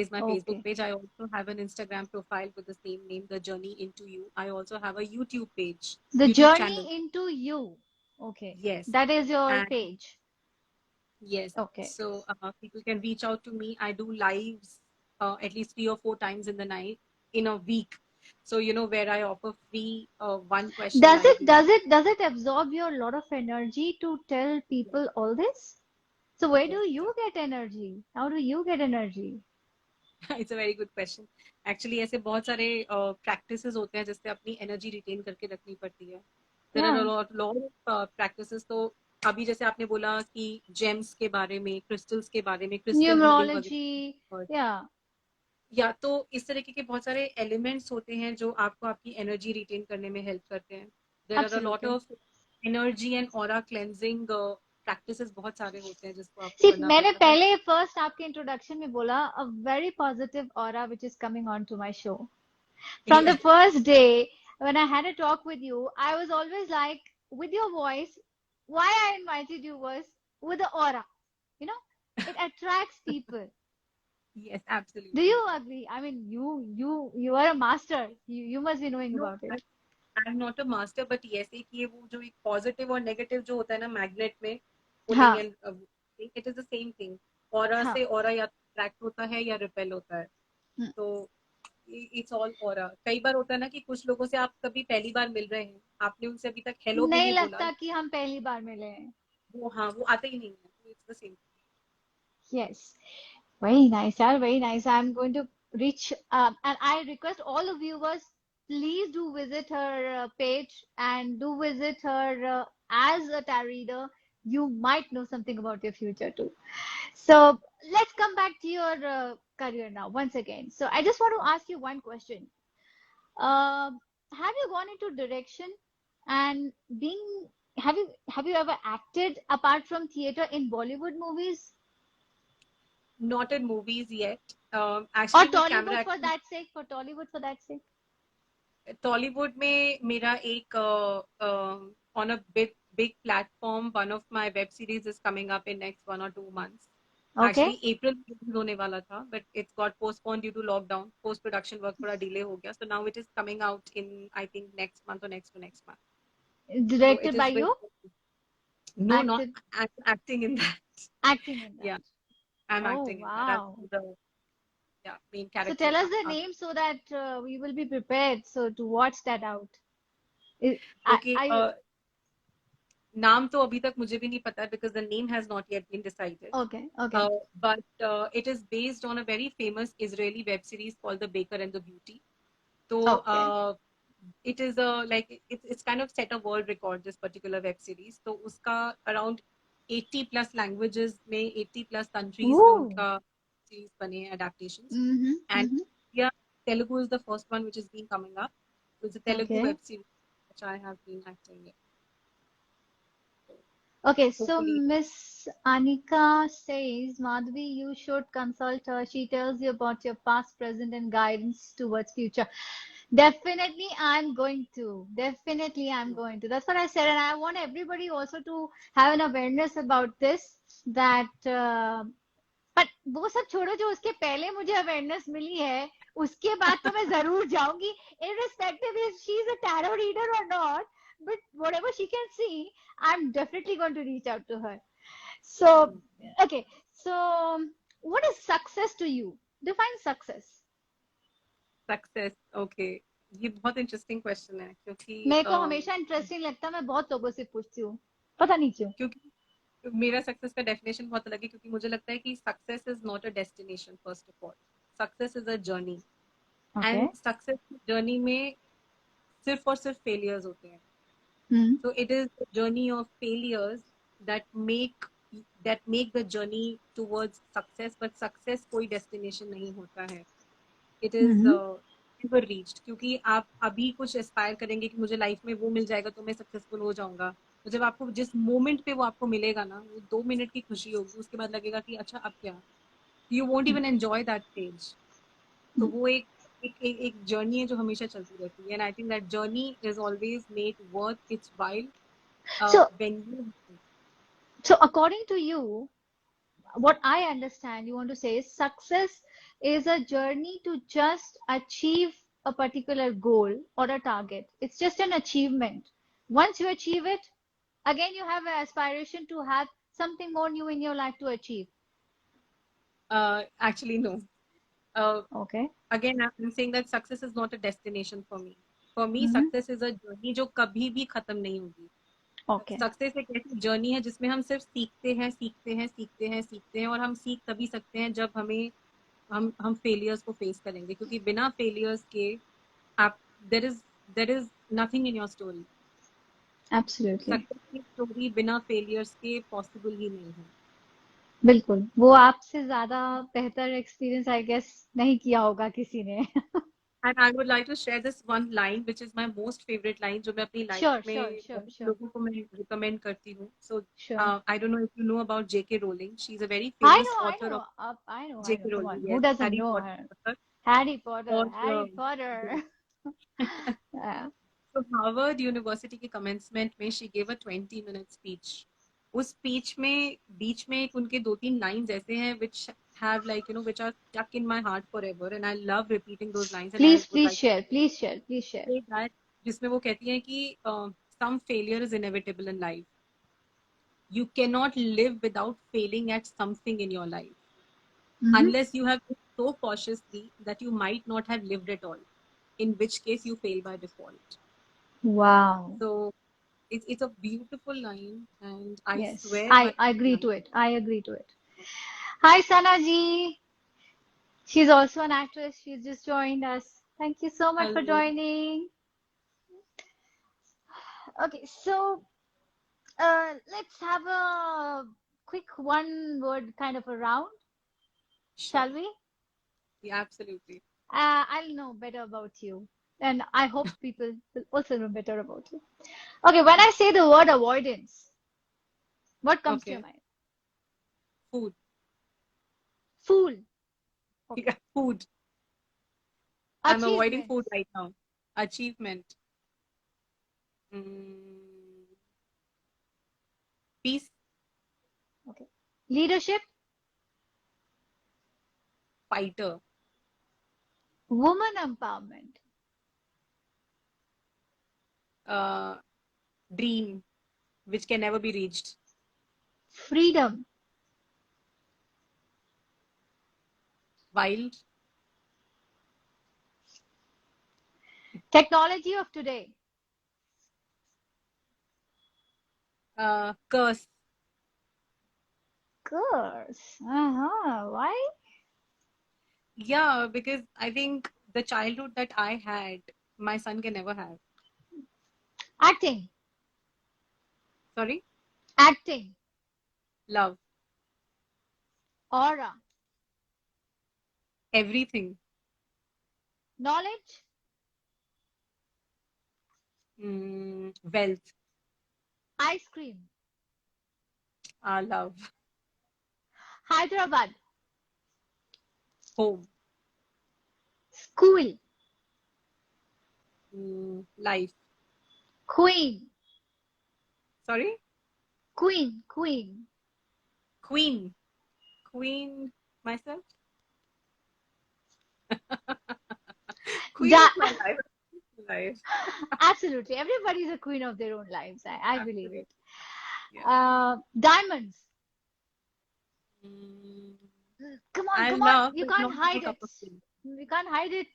Is my Facebook okay. page. I also have an Instagram profile with the same name, The Journey Into You. I also have a YouTube page, The YouTube channel. journey into you. Okay. Yes, That is your and page. yes, Okay. so people can reach out to me. I do lives at least 3 or 4 times in the night in a week. So where I offer free one question Does live it reading. does it does it absorb your lot of energy to tell Yes, people all this? So where yes, do you get energy? How do you get energy? it's a very good question. Actually, ऐसे बहुत सारे practices होते हैं जिससे अपनी energy retain करके रखनी पड़ती है. There are Yeah. lot of practices. तो अभी जैसे आपने बोला कि gems के बारे में, crystals के बारे में, crystal healing Numerology. वगैरह, Yeah. या तो इस तरीके के बहुत सारे एलिमेंट्स होते हैं जो आपको आपकी एनर्जी रिटेन करने में हेल्प करते हैं. There are a lot Absolutely. Of energy and aura cleansing practices बहुत सारे होते हैं जिसको आपको See, करना मैंने पड़ता है. पहले first आपके introduction में बोला a very positive aura which is coming onto my show. From the first day when I had a talk with you, I was always like, with your voice, why I invited you was with the aura. You know, it attracts people. Yes, Do absolutely. you agree? I mean, you are a master. You must be knowing no, about it. I am not a master, but yes, एक ये वो जो एक positive और negative जो होता है ना मैग्नेट में, पुलिंग हाँ, and it is the same thing. Aura हाँ. से ऑरा या अट्रैक्ट होता है या रिपेल होता है. हम्म. तो इट्स ऑल ऑरा. कई बार होता है ना कि कुछ लोगों से आप कभी पहली बार मिल रहे हैं, आपने उनसे अभी तक हेलो भी नहीं नहीं बोला, लगता कि हम पहली बार मिले हैं. वो हाँ वो आते ही नहीं है. It's the same. Yes. Very nice, yaar. Very nice. I'm going to reach, and I request all the viewers, please do visit her page and do visit her as a tarot reader. You might know something about your future too. So let's come back to your career now once again. So I just want to ask you one question. Have you gone into direction and being have you ever acted apart from theater in Bollywood movies not in movies yet. or actually वो camera Tollywood for acting. that sake? For Tollywood for that sake? Tollywood में मेरा एक on a big platform, one of my web series is coming up in next 1 or 2 months. Okay. Actually, April में release होने वाला था, but it's got postponed due to lockdown. Post production work थोड़ा delay हो गया, so now it is coming out in I think next month or next to next month. So it Directed by is you? no, not Acted, acting in that. acting in Yeah, that. I'm Oh, acting in that. wow. I'm the main So character. tell us the name so that we will be prepared so to watch that out. I, Okay, I नाम तो अभी तक मुझे भी नहीं पता because the name has not yet been decided. okay, okay, But it is based on a very famous Israeli web series called The Baker and the Beauty. So okay. it is a it's kind of set a world record, this particular web series. तो उसका around 80 plus languages में 80 plus countries में Ooh. उनका series बने हैं adaptations. Mm-hmm, And mm-hmm. yeah, Telugu is the first one which has been coming up. It's a Telugu Okay. web series which I have been acting in. Okay, so Hopefully. Miss Anika says, Madhvi, you should consult her. She tells you about your past, present, and guidance towards future. Definitely, I'm going to. Definitely, I'm going to. That's what I said, and I want everybody also to have an awareness about this. That, but वो सब छोड़ो जो उसके पहले मुझे awareness मिली है उसके बाद तो मैं जरूर जाऊंगी irrespective if she's a tarot reader or not but whatever she can see I'm definitely going to reach out to her so okay so what is success to you define success success okay ये बहुत interesting question है मेरे को हमेशा interesting लगता है मैं बहुत लोगों से पूछती हूँ पता नहीं क्यों क्योंकि मेरा सक्सेस का डेफिनेशन बहुत अलग है क्योंकि मुझे लगता है कि success is not a destination first of all success is a journey okay and success journey में सिर्फ और सिर्फ फेलियर्स होते हैं so it is the journey of failures that make that make the journey towards success but success कोई destination नहीं होता है it is hmm never reached क्योंकि आप अभी कुछ एस्पायर करेंगे कि मुझे लाइफ में वो मिल जाएगा तो मैं सक्सेसफुल हो जाऊंगा तो जब आपको जिस मोमेंट पे वो आपको मिलेगा ना वो 2 मिनट की खुशी होगी उसके बाद लगेगा कि अच्छा अब क्या you won't even enjoy that stage तो वो एक जर्नी है जो हमेशा चलती रहती है and I think that journey is always made worth it's while so when you so according to you what I understand you want to say is success is a journey to just achieve a particular goal or a target. It's just an achievement. Once you achieve it, again you have an aspiration to have something more new in your life to achieve. Actually no Okay. again I'm saying that success is not a destination for me Mm-hmm. success is a journey जो कभी भी खत्म नहीं होगी Okay. Success एक ऐसी journey है जिसमें हम सिर्फ सीखते हैं सीखते हैं सीखते हैं सीखते हैं और हम सीख तभी सकते हैं जब हम फेलियर्स को फेस करेंगे क्योंकि बिना फेलियर्स के आप there is nothing in your story Absolutely. Success की स्टोरी बिना फेलियर्स के पॉसिबल ही नहीं है बिल्कुल वो आपसे ज्यादा बेहतर एक्सपीरियंस आई गेस नहीं किया होगा किसी ने And I would like to share this one line, which is my most favorite line, जो मैं अपनी लाइफ श्योर श्योर में श्योर बहुत श्योर लोगों को मैं रिकमेंड करती हूँ. So sure I don't know if you know about J.K. Rowling. She's a very I famous know, I author know, of I know. J.K. Come on, Rowling. who Yes, doesn't Harry know Potter her? author. Harry Potter, और Harry Potter. Yeah. तो Harvard university के commencement में she gave a 20-minute speech उस speech में बीच में एक उनके 2-3 lines ऐसे हैं which have like which are stuck in my heart forever and I love repeating those lines and I Please, would please like share, please share, please share. to say that जिसमें वो कहती हैं कि some failure is inevitable in life you cannot live without failing at something in your life Mm-hmm. unless you have lived so cautiously that you might not have lived at all in which case you fail by default Wow. so it's a beautiful line and I Yes, swear by I agree to it. I agree to it. Hi, Sana ji. She's also an actress. She's just joined us. Thank you so much for hello joining. Okay, so let's have a quick one word kind of a round, sure shall we? yeah, absolutely I'll know better about you. And I hope people will also know better about you. Okay, when I say the word avoidance, what comes to your okay mind? food Fool. Okay. yeah food I'm avoiding food Achievements. right now Achievement. Mm, peace. Okay. Leadership. Fighter. Woman empowerment. Uh, dream, which can never be reached. Freedom. Wild. Technology of today. Curse. Curse. Why? Yeah, because I think the childhood that I had, my son can never have. Acting. Sorry? Acting. Love. Aura. Everything. Knowledge. Wealth. Ice cream. Love. Hyderabad. Home. School. Life. Queen. Sorry? Queen. Queen. Queen. Queen myself? Queen of Da- my life. Life. Absolutely. Everybody's a queen of their own lives. I believe Absolutely. it. Yeah. Diamonds. Mm, Come on, I come on. love, You but can't not my hide cup it. of tea. You can't hide it.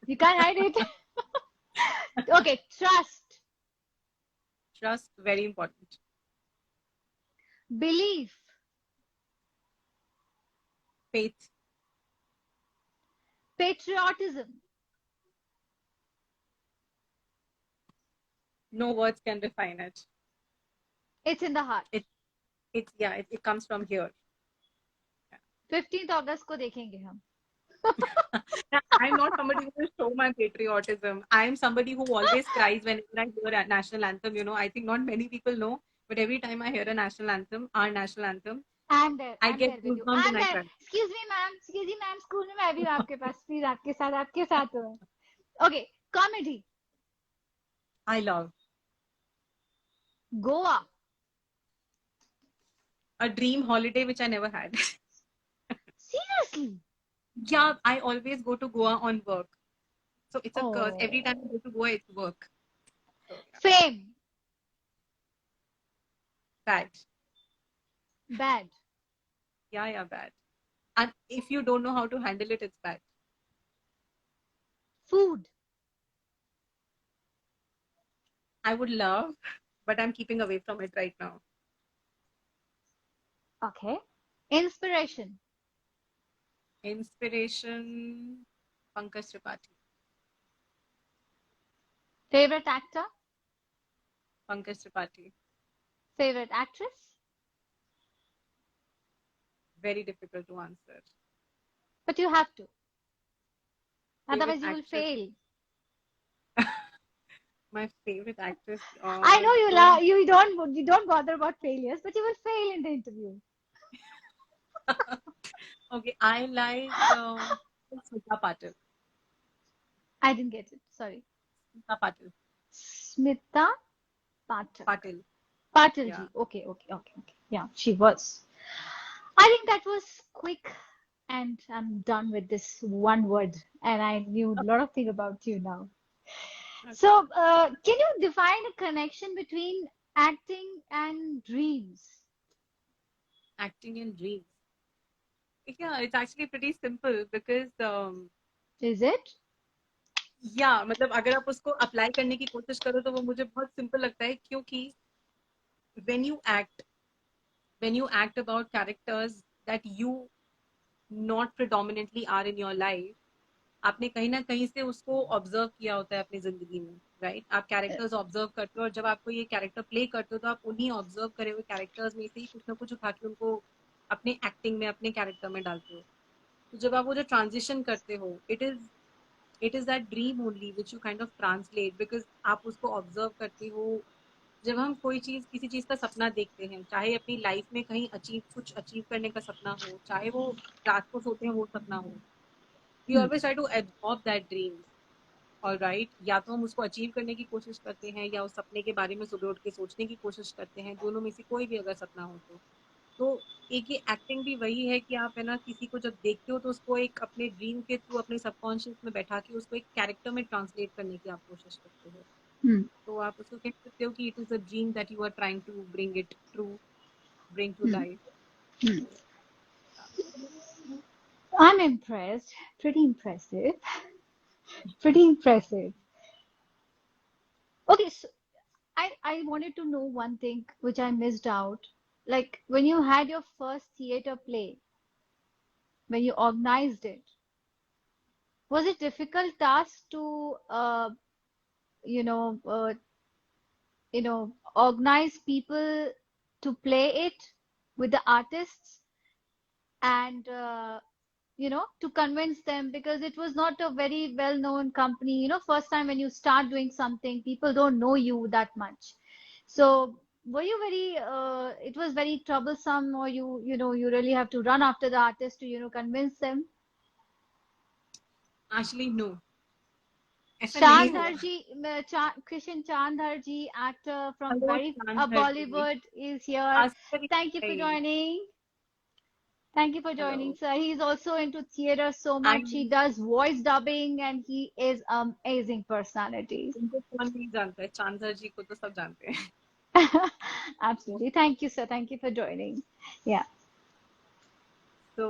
You can't hide it. Okay, trust, Trust, very important. belief, Faith, patriotism. no words can define it. It's in the heart. It comes from here. 15th August को देखेंगे हम. I'm not somebody who will show my patriotism. I'm somebody who always cries whenever I hear a national anthem. I think not many people know, but every time I hear a national anthem, our national anthem, I'm there. I I'm get there with you. goosebumps I'm and I there. cry. Excuse me, ma'am. Excuse me, ma'am. School में मैं भी हूँ आपके पास. Please, आपके साथ हूँ. Okay, comedy. I love Goa. a dream holiday which I never had. Seriously? Yeah, I always go to Goa on work. So it's a curse. Every time I Oh. go to Goa, it's work. So yeah, Fame. bad. Bad. Yeah, bad. And if you don't know how to handle it, it's bad. Food. I would love, but I'm keeping away from it right now. Okay. Inspiration. Inspiration, Pankaj Tripathi. Favorite actor. Pankaj Tripathi. Favorite actress. Very difficult to answer. But you have to. Favorite Otherwise, you will actress. fail. My favorite actress. I know you don't bother about failures, but you will fail in the interview. Okay, I like Smita Patil. I didn't get it. Sorry. Smita Patil. Smita Patil. Patil. Patil Yeah. ji. Okay. Yeah, she was. I think that was quick, and I'm done with this one word. And I knew a lot of things about you now. Okay. So, can you define a connection between acting and dreams? Acting in dreams. Yeah, it's actually pretty simple because Is it? या मतलब अगर आप उसको apply करने की कोशिश करो तो वो मुझे बहुत सिंपल लगता है क्योंकि when you act about characters that you not predominantly are in your life, आपने कहीं ना कहीं से उसको ऑब्जर्व किया होता है अपनी जिंदगी में, राइट? आप कैरेक्टर्स ऑब्जर्व करते हो और जब आपको ये कैरेक्टर प्ले करते हो तो आप उन्हीं ऑब्जर्व करे हुए कैरेक्टर्स में से ही कुछ ना कुछ उठा के उनको अपने एक्टिंग में, अपने कैरेक्टर में डालते हो. तो जब आप वो जो ट्रांजिशन करते हो, it is that dream only which you kind of translate because आप उसको ऑब्जर्व करते हो. जब हम कोई चीज किसी चीज का सपना देखते हैं, चाहे अपनी लाइफ में कहीं कुछ अचीव करने का सपना हो, चाहे वो रात को सोते हैं वो सपना हो, we always try to absorb that dream. Alright, या तो हम उसको अचीव करने की कोशिश करते हैं या उस सपने के बारे में सुबह उठ के सोचने की कोशिश करते हैं, दोनों में से कोई भी अगर सपना हो तो एक ये एक्टिंग भी वही है कि आप है ना किसी को जब देखते हो तो उसको एक अपने ड्रीम के थ्रू अपने सबकॉन्शियस में बैठा के उसको एक कैरेक्टर में ट्रांसलेट करने की आप कोशिश करते हो। Hmm. तो आप उसको कह सकते हो कि it is a dream that you are trying to bring to Hmm. Life. Hmm. I'm impressed. Pretty impressive. Pretty impressive. Okay, so I wanted to know one thing which I missed out. Like when you had your first theater play, when you organized it, was it difficult task to you know uh, organize people to play it with the artists and to convince them because it was not a very well known company. First time when you start doing something, people don't know you that much. So were you very it was very troublesome, or you really have to run after the artist to convince them? Actually no, ऐसा नहीं हुआ। Chandhar ji, Krishan Chandhar ji, actor from hello very Chand ji, Bollywood, is here. आस्कर Thank you for भाई, joining. Thank you for hello. joining, sir. He's also into theater so I much. He does voice dubbing and he is amazing personality. उनको कौन नहीं जानता है, चांद जी को तो सब जानते हैं। Absolutely. Thank you, sir. Thank you for joining. Yeah. तो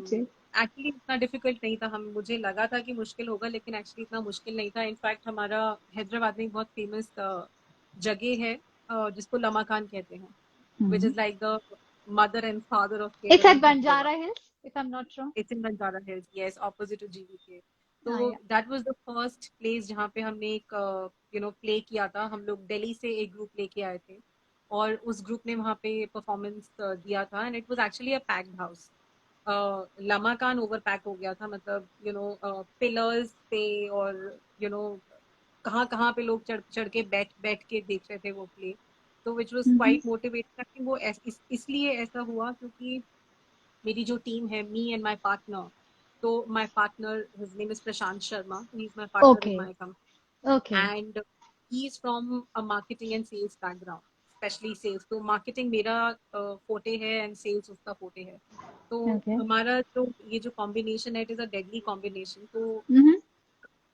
जी. एक्चुअली इतना डिफिकल्ट नहीं था, हम मुझे लगा था कि मुश्किल होगा लेकिन एक्चुअली इतना मुश्किल नहीं था। इनफैक्ट हमारा हैदराबाद में एक बहुत फेमस जगह है जिसको लमाकान कहते हैं, which Mhm. Is like the mother and father of It's theatre at in Hyderabad. Banjara Hills, if I'm not wrong. It's in Banjara Hills, yes, opposite to GVK. तो Ah, yeah. That was the first place जहाँ पे हमने एक play किया था। हम लोग दिल्ली से एक ग्रुप लेके आए थे और उस ग्रुप ने वहाँ पे परफॉर्मेंस दिया था and it was actually a packed house. Lamakaan over pack हो गया था, मतलब पिलर्स पे और कहाँ कहाँ पे लोग चढ़ चढ़ के बैठ बैठ के देख रहे थे वो प्ले। तो which was Mm-hmm. Quite motivating. I think वो इसलिए ऐसा हुआ क्योंकि मेरी जो टीम है, मी एंड माय पार्टनर, तो my partner, his name is Prashant Sharma, he is my partner in Okay. My company Okay. And he is from a marketing and sales background, specially sales. तो मार्केटिंग मेरा forte है and sales उसका फोटे है। तो Okay. हमारा जो ये जो कॉम्बिनेशन है, it is a deadly combination. तो Mm-hmm.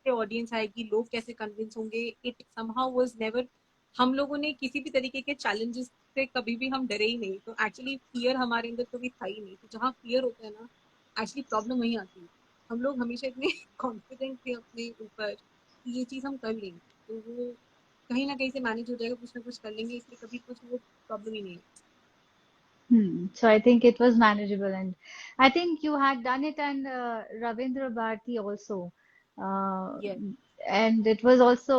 ऑडियंस आएगी, लोग कैसे कन्विंस होंगे, इट समहाउ वाज नेवर। हम लोगों ने किसी भी तरीके के चैलेंजेस से कभी भी हम डरे ही नहीं। तो एक्चुअली फियर हमारे अंदर कभी था ही नहीं। तो जहाँ फियर होता है ना, एक्चुअली प्रॉब्लम वहीं आती है। हम लोग हमेशा इतने कॉन्फिडेंट थे अपने ऊपर कि ये चीज हम कर लेंगे, तो वो कहीं ना कहीं से मैनेज हो जाएगा, कुछ ना कुछ कर लेंगे, इसलिए कभी कुछ वो प्रॉब्लम ही नहीं So I think it was manageable, and I think you had done it and Ravindra Bharati also, uh, है। and it was also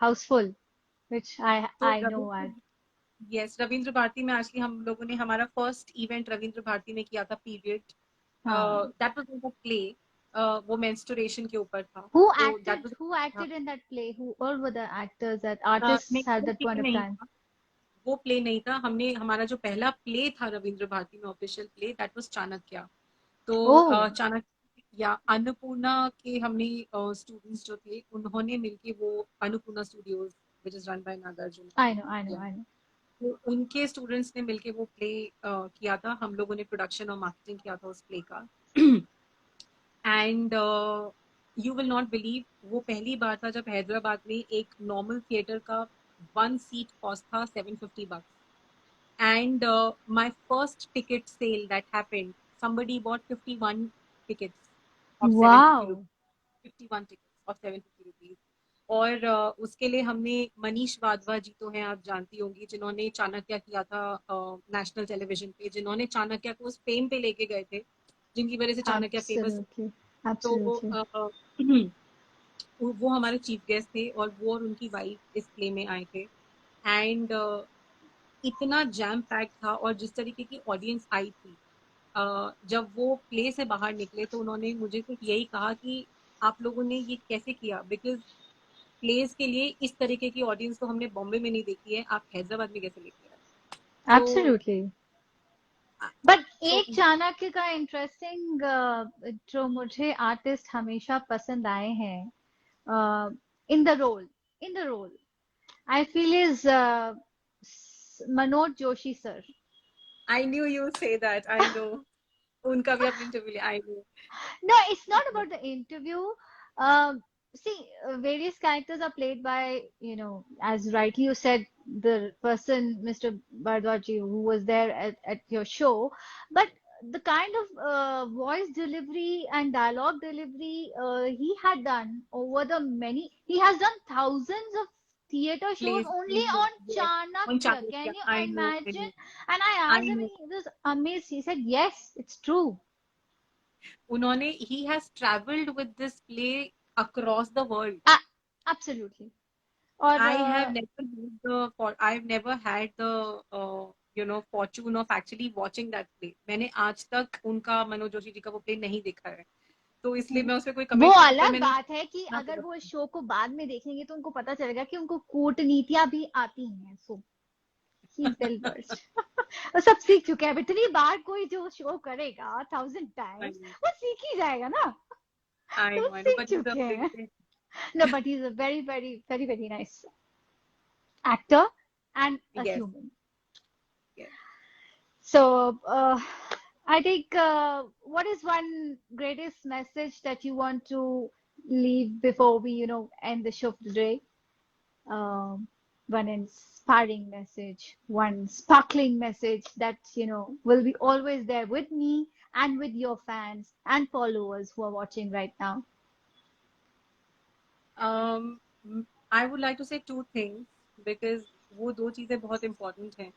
houseful, which तो I know. Rabindra, yes, Rabindra Bharati में एक्चुअली हम लोगों ने हमारा फर्स्ट इवेंट रविंद्र भारती में किया था, period. That was in play, वो मेंस्ट्रुएशन के ऊपर था। Who तो that acted? Was, Who acted in that play? Who all were the actors, that नहीं, artists at वो that प्ले point of नहीं time? था, वो प्ले नहीं था। हमने हमारा जो पहला प्ले था रविंद्र भारती में, official play, that was Chanakya. तो Oh, चाणक्य या अन्नपूर्णा के हमने स्टूडेंट्स जो थे उन्होंने मिलके वो Annapurna studios, which is run by Nagarjuna, I know, I know, या I know. तो उनके स्टूडेंट्स ने मिलके वो प्ले किया था। हम लोगों ने प्रोडक्शन और मार्केटिंग किया था उस प्ले का। And you will not believe, वो पहली बार था जब हैदराबाद में एक नॉर्मल थिएटर का 1 सीट कॉस्ट था $750। and my first ticket sale that happened, somebody bought 51 tickets of 750 Wow. rupees, 51 tickets of 750 rupees। और उसके लिए हमने मनीष वाधवा जी, तो हैं, आप जानती होंगी, जिन्होंने चाणक्य किया था नेशनल टेलीविजन पे, जिन्होंने चाणक्य को उस फेम पे लेके गए थे, जिनकी वजह से चाणक्य फेमस। Absolutely. तो Absolutely. वो हमारे चीफ गेस्ट थे और वो और उनकी वाइफ इस प्ले में आए थे। एंड इतना जैम पैक था और जिस तरीके की ऑडियंस आई थी, जब वो प्ले से बाहर निकले तो उन्होंने मुझे सिर्फ यही कहा कि आप लोगों ने ये कैसे किया, बिकॉज प्लेस के लिए इस तरीके की ऑडियंस तो हमने बॉम्बे में नहीं देखी है, आप हैदराबाद में कैसे लेके आए। तो Absolutely. बट सो एक चाणक्य का इंटरेस्टिंग जो मुझे आर्टिस्ट हमेशा पसंद आए हैं, uh, in the role. In the role, I feel is Manoj Joshi sir. I knew you would say that. I know. उनका भी आपने इंटरव्यू लिया. I know. No, it's not about the interview. See, various characters are played by, as rightly you said, the person, Mr. Bardwaji, who was there at your show. But the kind of voice delivery and dialogue delivery he had done over he has done thousands of theater shows Please. only on Yes. On Chanakya. Can Chanakya. you I know. I imagine? know. And I I asked him, know. and he was amazed. He said, yes, it's true. उन्होंने he has traveled with this play across the world. Absolutely. Or I've never had the fortune of actually watching that play. मैंने आज तक उनका मनोज जोशी जी का वो play नहीं देखा है, तो इसलिए मैं उस पर कोई वो कमेंट नहीं कर, अलग मैंने बात है कि सुना अगर होगा. वो शो को बाद में देखेंगे तो उनको पता चलेगा कि उनको कूटनीतियां भी आती हैं. सो ही इज वेल वर्स्ड. वो सब सीख चुके हैं. अब इतनी बार कोई जो शो करेगा 1000 I टाइम्स know, वो सीख ही जाएगा ना. I तो वो know, I know, सीख but he's a चुके हैं. big, No, but he's a very, very, very, very nice actor and a yes, human. yes. So, I think what is one greatest message that you want to leave before we, end the show for today? One inspiring message, one sparkling message that, will be always there with me and with your fans and followers who are watching right now. I would like to say two things because वो दो चीजें बहुत important हैं.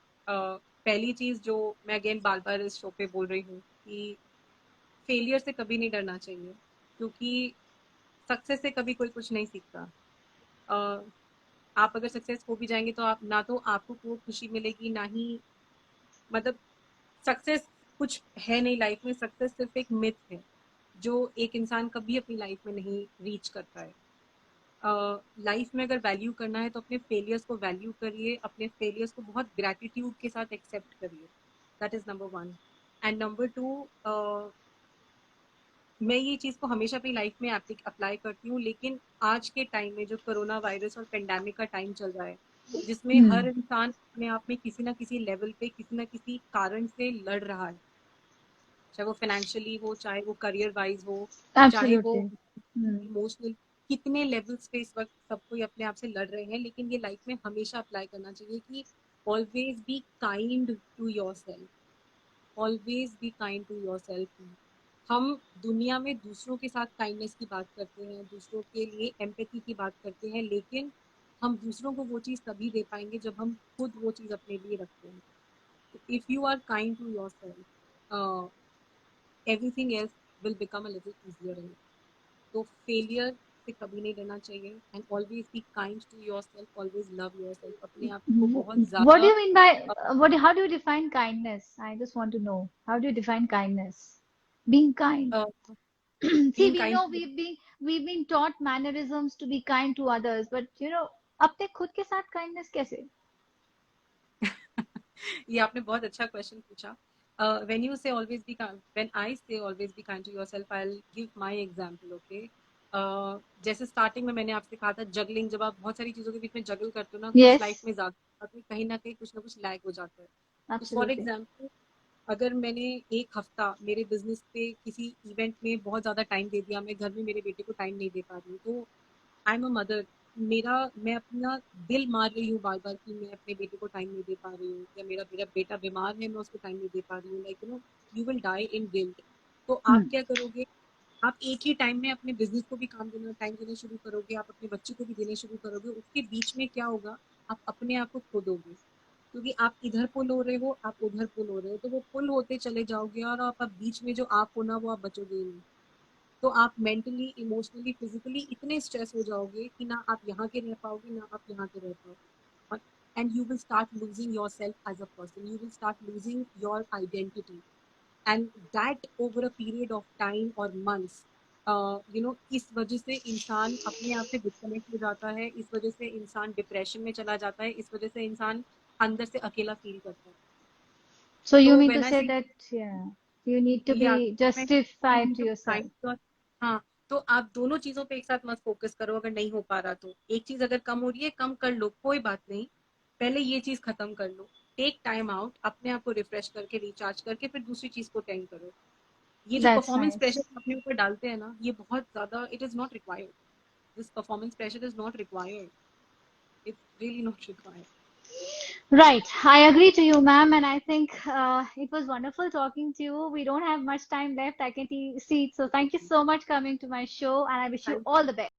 पहली चीज जो मैं again बार बार इस शो पे बोल रही हूँ कि फेलियर से कभी नहीं डरना चाहिए, क्योंकि सक्सेस से कभी कोई कुछ नहीं सीखता. आप अगर सक्सेस हो भी जाएंगे तो आप ना तो आपको वो खुशी मिलेगी, ना ही मतलब सक्सेस कुछ है नहीं लाइफ में. सक्सेस सिर्फ एक मिथ है जो एक इंसान कभी अपनी लाइफ में नहीं रीच करता है. लाइफ में अगर वैल्यू करना है तो अपने फेलियर्स को वैल्यू करिए, अपने फेलियर्स को बहुत ग्रैटिट्यूड के साथ एक्सेप्ट करिए. That is number one. And number two, मैं ये चीज़ को हमेशा अपनी लाइफ में अप्लाई करती हूँ, लेकिन आज के टाइम में जो कोरोना वायरस और पेंडेमिक का टाइम चल रहा है, जिसमें हर इंसान अपने आप में किसी ना किसी लेवल पे किसी ना किसी कारण से लड़ रहा है, चाहे वो फाइनेंशियली हो, चाहे वो करियर वाइज हो, चाहे वो इमोशनल, कितने लेवल्स पे इस वक्त सब कोई अपने आप से लड़ रहे हैं. लेकिन ये लाइफ में हमेशा अप्लाई करना चाहिए कि always be kind to yourself. Always be kind to yourself. हम दुनिया में दूसरों के साथ काइंडनेस की बात करते हैं, दूसरों के लिए एम्पैथी की बात करते हैं, लेकिन हम दूसरों को वो चीज़ तभी दे पाएंगे जब हम खुद वो चीज़ अपने लिए रखते हैं. If you are kind to yourself, everything else will become a little easier. तो फेलियर से कभी नहीं डरना चाहिए and always be kind to yourself, always love yourself. अपने आप को बहुत What do ज़्यादा you mean by how do you define kindness? I just want to know. How do you define kindness? Being kind. See, being we kind. know we've been taught mannerisms to be kind to others, but अपने खुद के साथ kindness कैसे? ये आपने बहुत अच्छा question पूछा. When you say always be kind, when I say always be kind to yourself, I'll give my example, okay? जैसे स्टार्टिंग में मैंने आपसे कहा था जगलिंग, जब आप बहुत सारी चीजों के बीच में जगल करते हो ना, कुछ Yes, लाइफ में ज्यादा कहीं ना कहीं कुछ ना कुछ लैग हो जाता है. तो फॉर absolutely. एग्जाम्पल, अगर मैंने एक हफ्ता मेरे बिजनेस पे किसी इवेंट में बहुत ज्यादा टाइम दे दिया, मैं घर में मेरे बेटे को टाइम नहीं दे पा रही हूँ, तो आई एम अ मदर. मैं अपना दिल मार रही हूँ बार बार कि मैं अपने बेटे को टाइम नहीं दे पा रही हूँ, या मेरा मेरा बेटा बीमार है, मैं उसको टाइम नहीं दे पा रही हूँ. Like you will die in guilt. तो आप क्या करोगे, आप एक ही टाइम में अपने बिजनेस को भी टाइम देना शुरू करोगे, आप अपने बच्चे को भी देने शुरू करोगे. उसके बीच में क्या होगा, आप अपने आप को खो दोगे, क्योंकि आप इधर पुल हो रहे हो, आप उधर पुल हो रहे हो, तो वो पुल होते चले जाओगे और आप बीच में जो आप होना वो आप बचोगे ही नहीं. तो आप मेंटली, इमोशनली, फिजिकली इतने स्ट्रेस हो जाओगे कि ना आप यहाँ के रह पाओगे, ना आप यहाँ के रह पाओगे. And you will start losing yourself as a person, you will start losing your identity. And that over a period of time और मंथ्स, इस वजह से इंसान अपने आप से डिस्कनेक्ट हो जाता है, इस वजह से इंसान डिप्रेशन में चला जाता है, इस वजह से इंसान अंदर से अकेला फील करता है. So you तो mean to when I say से that, yeah, you need to या be justified to yourself. हाँ, तो आप दोनों चीजों पे एक साथ मत फोकस करो। अगर नहीं हो पा रहा तो एक चीज अगर कम हो रही है, कम कर लो, कोई बात नहीं, पहले ये चीज खत्म कर लो। टेक टाइम आउट, अपने आप को रिफ्रेश करके रिचार्ज करके फिर दूसरी चीज को अटेंड करो। ये जो That's परफॉर्मेंस प्रेशर nice. अपने ऊपर डालते हैं ना, ये बहुत ज्यादा, it is not required. This performance pressure is not required, it's really not required. Right. I agree to you, ma'am. And I think it was wonderful talking to you. We don't have much time left. I can see it. So thank you so much coming to my show. And I wish you thank all you. the best.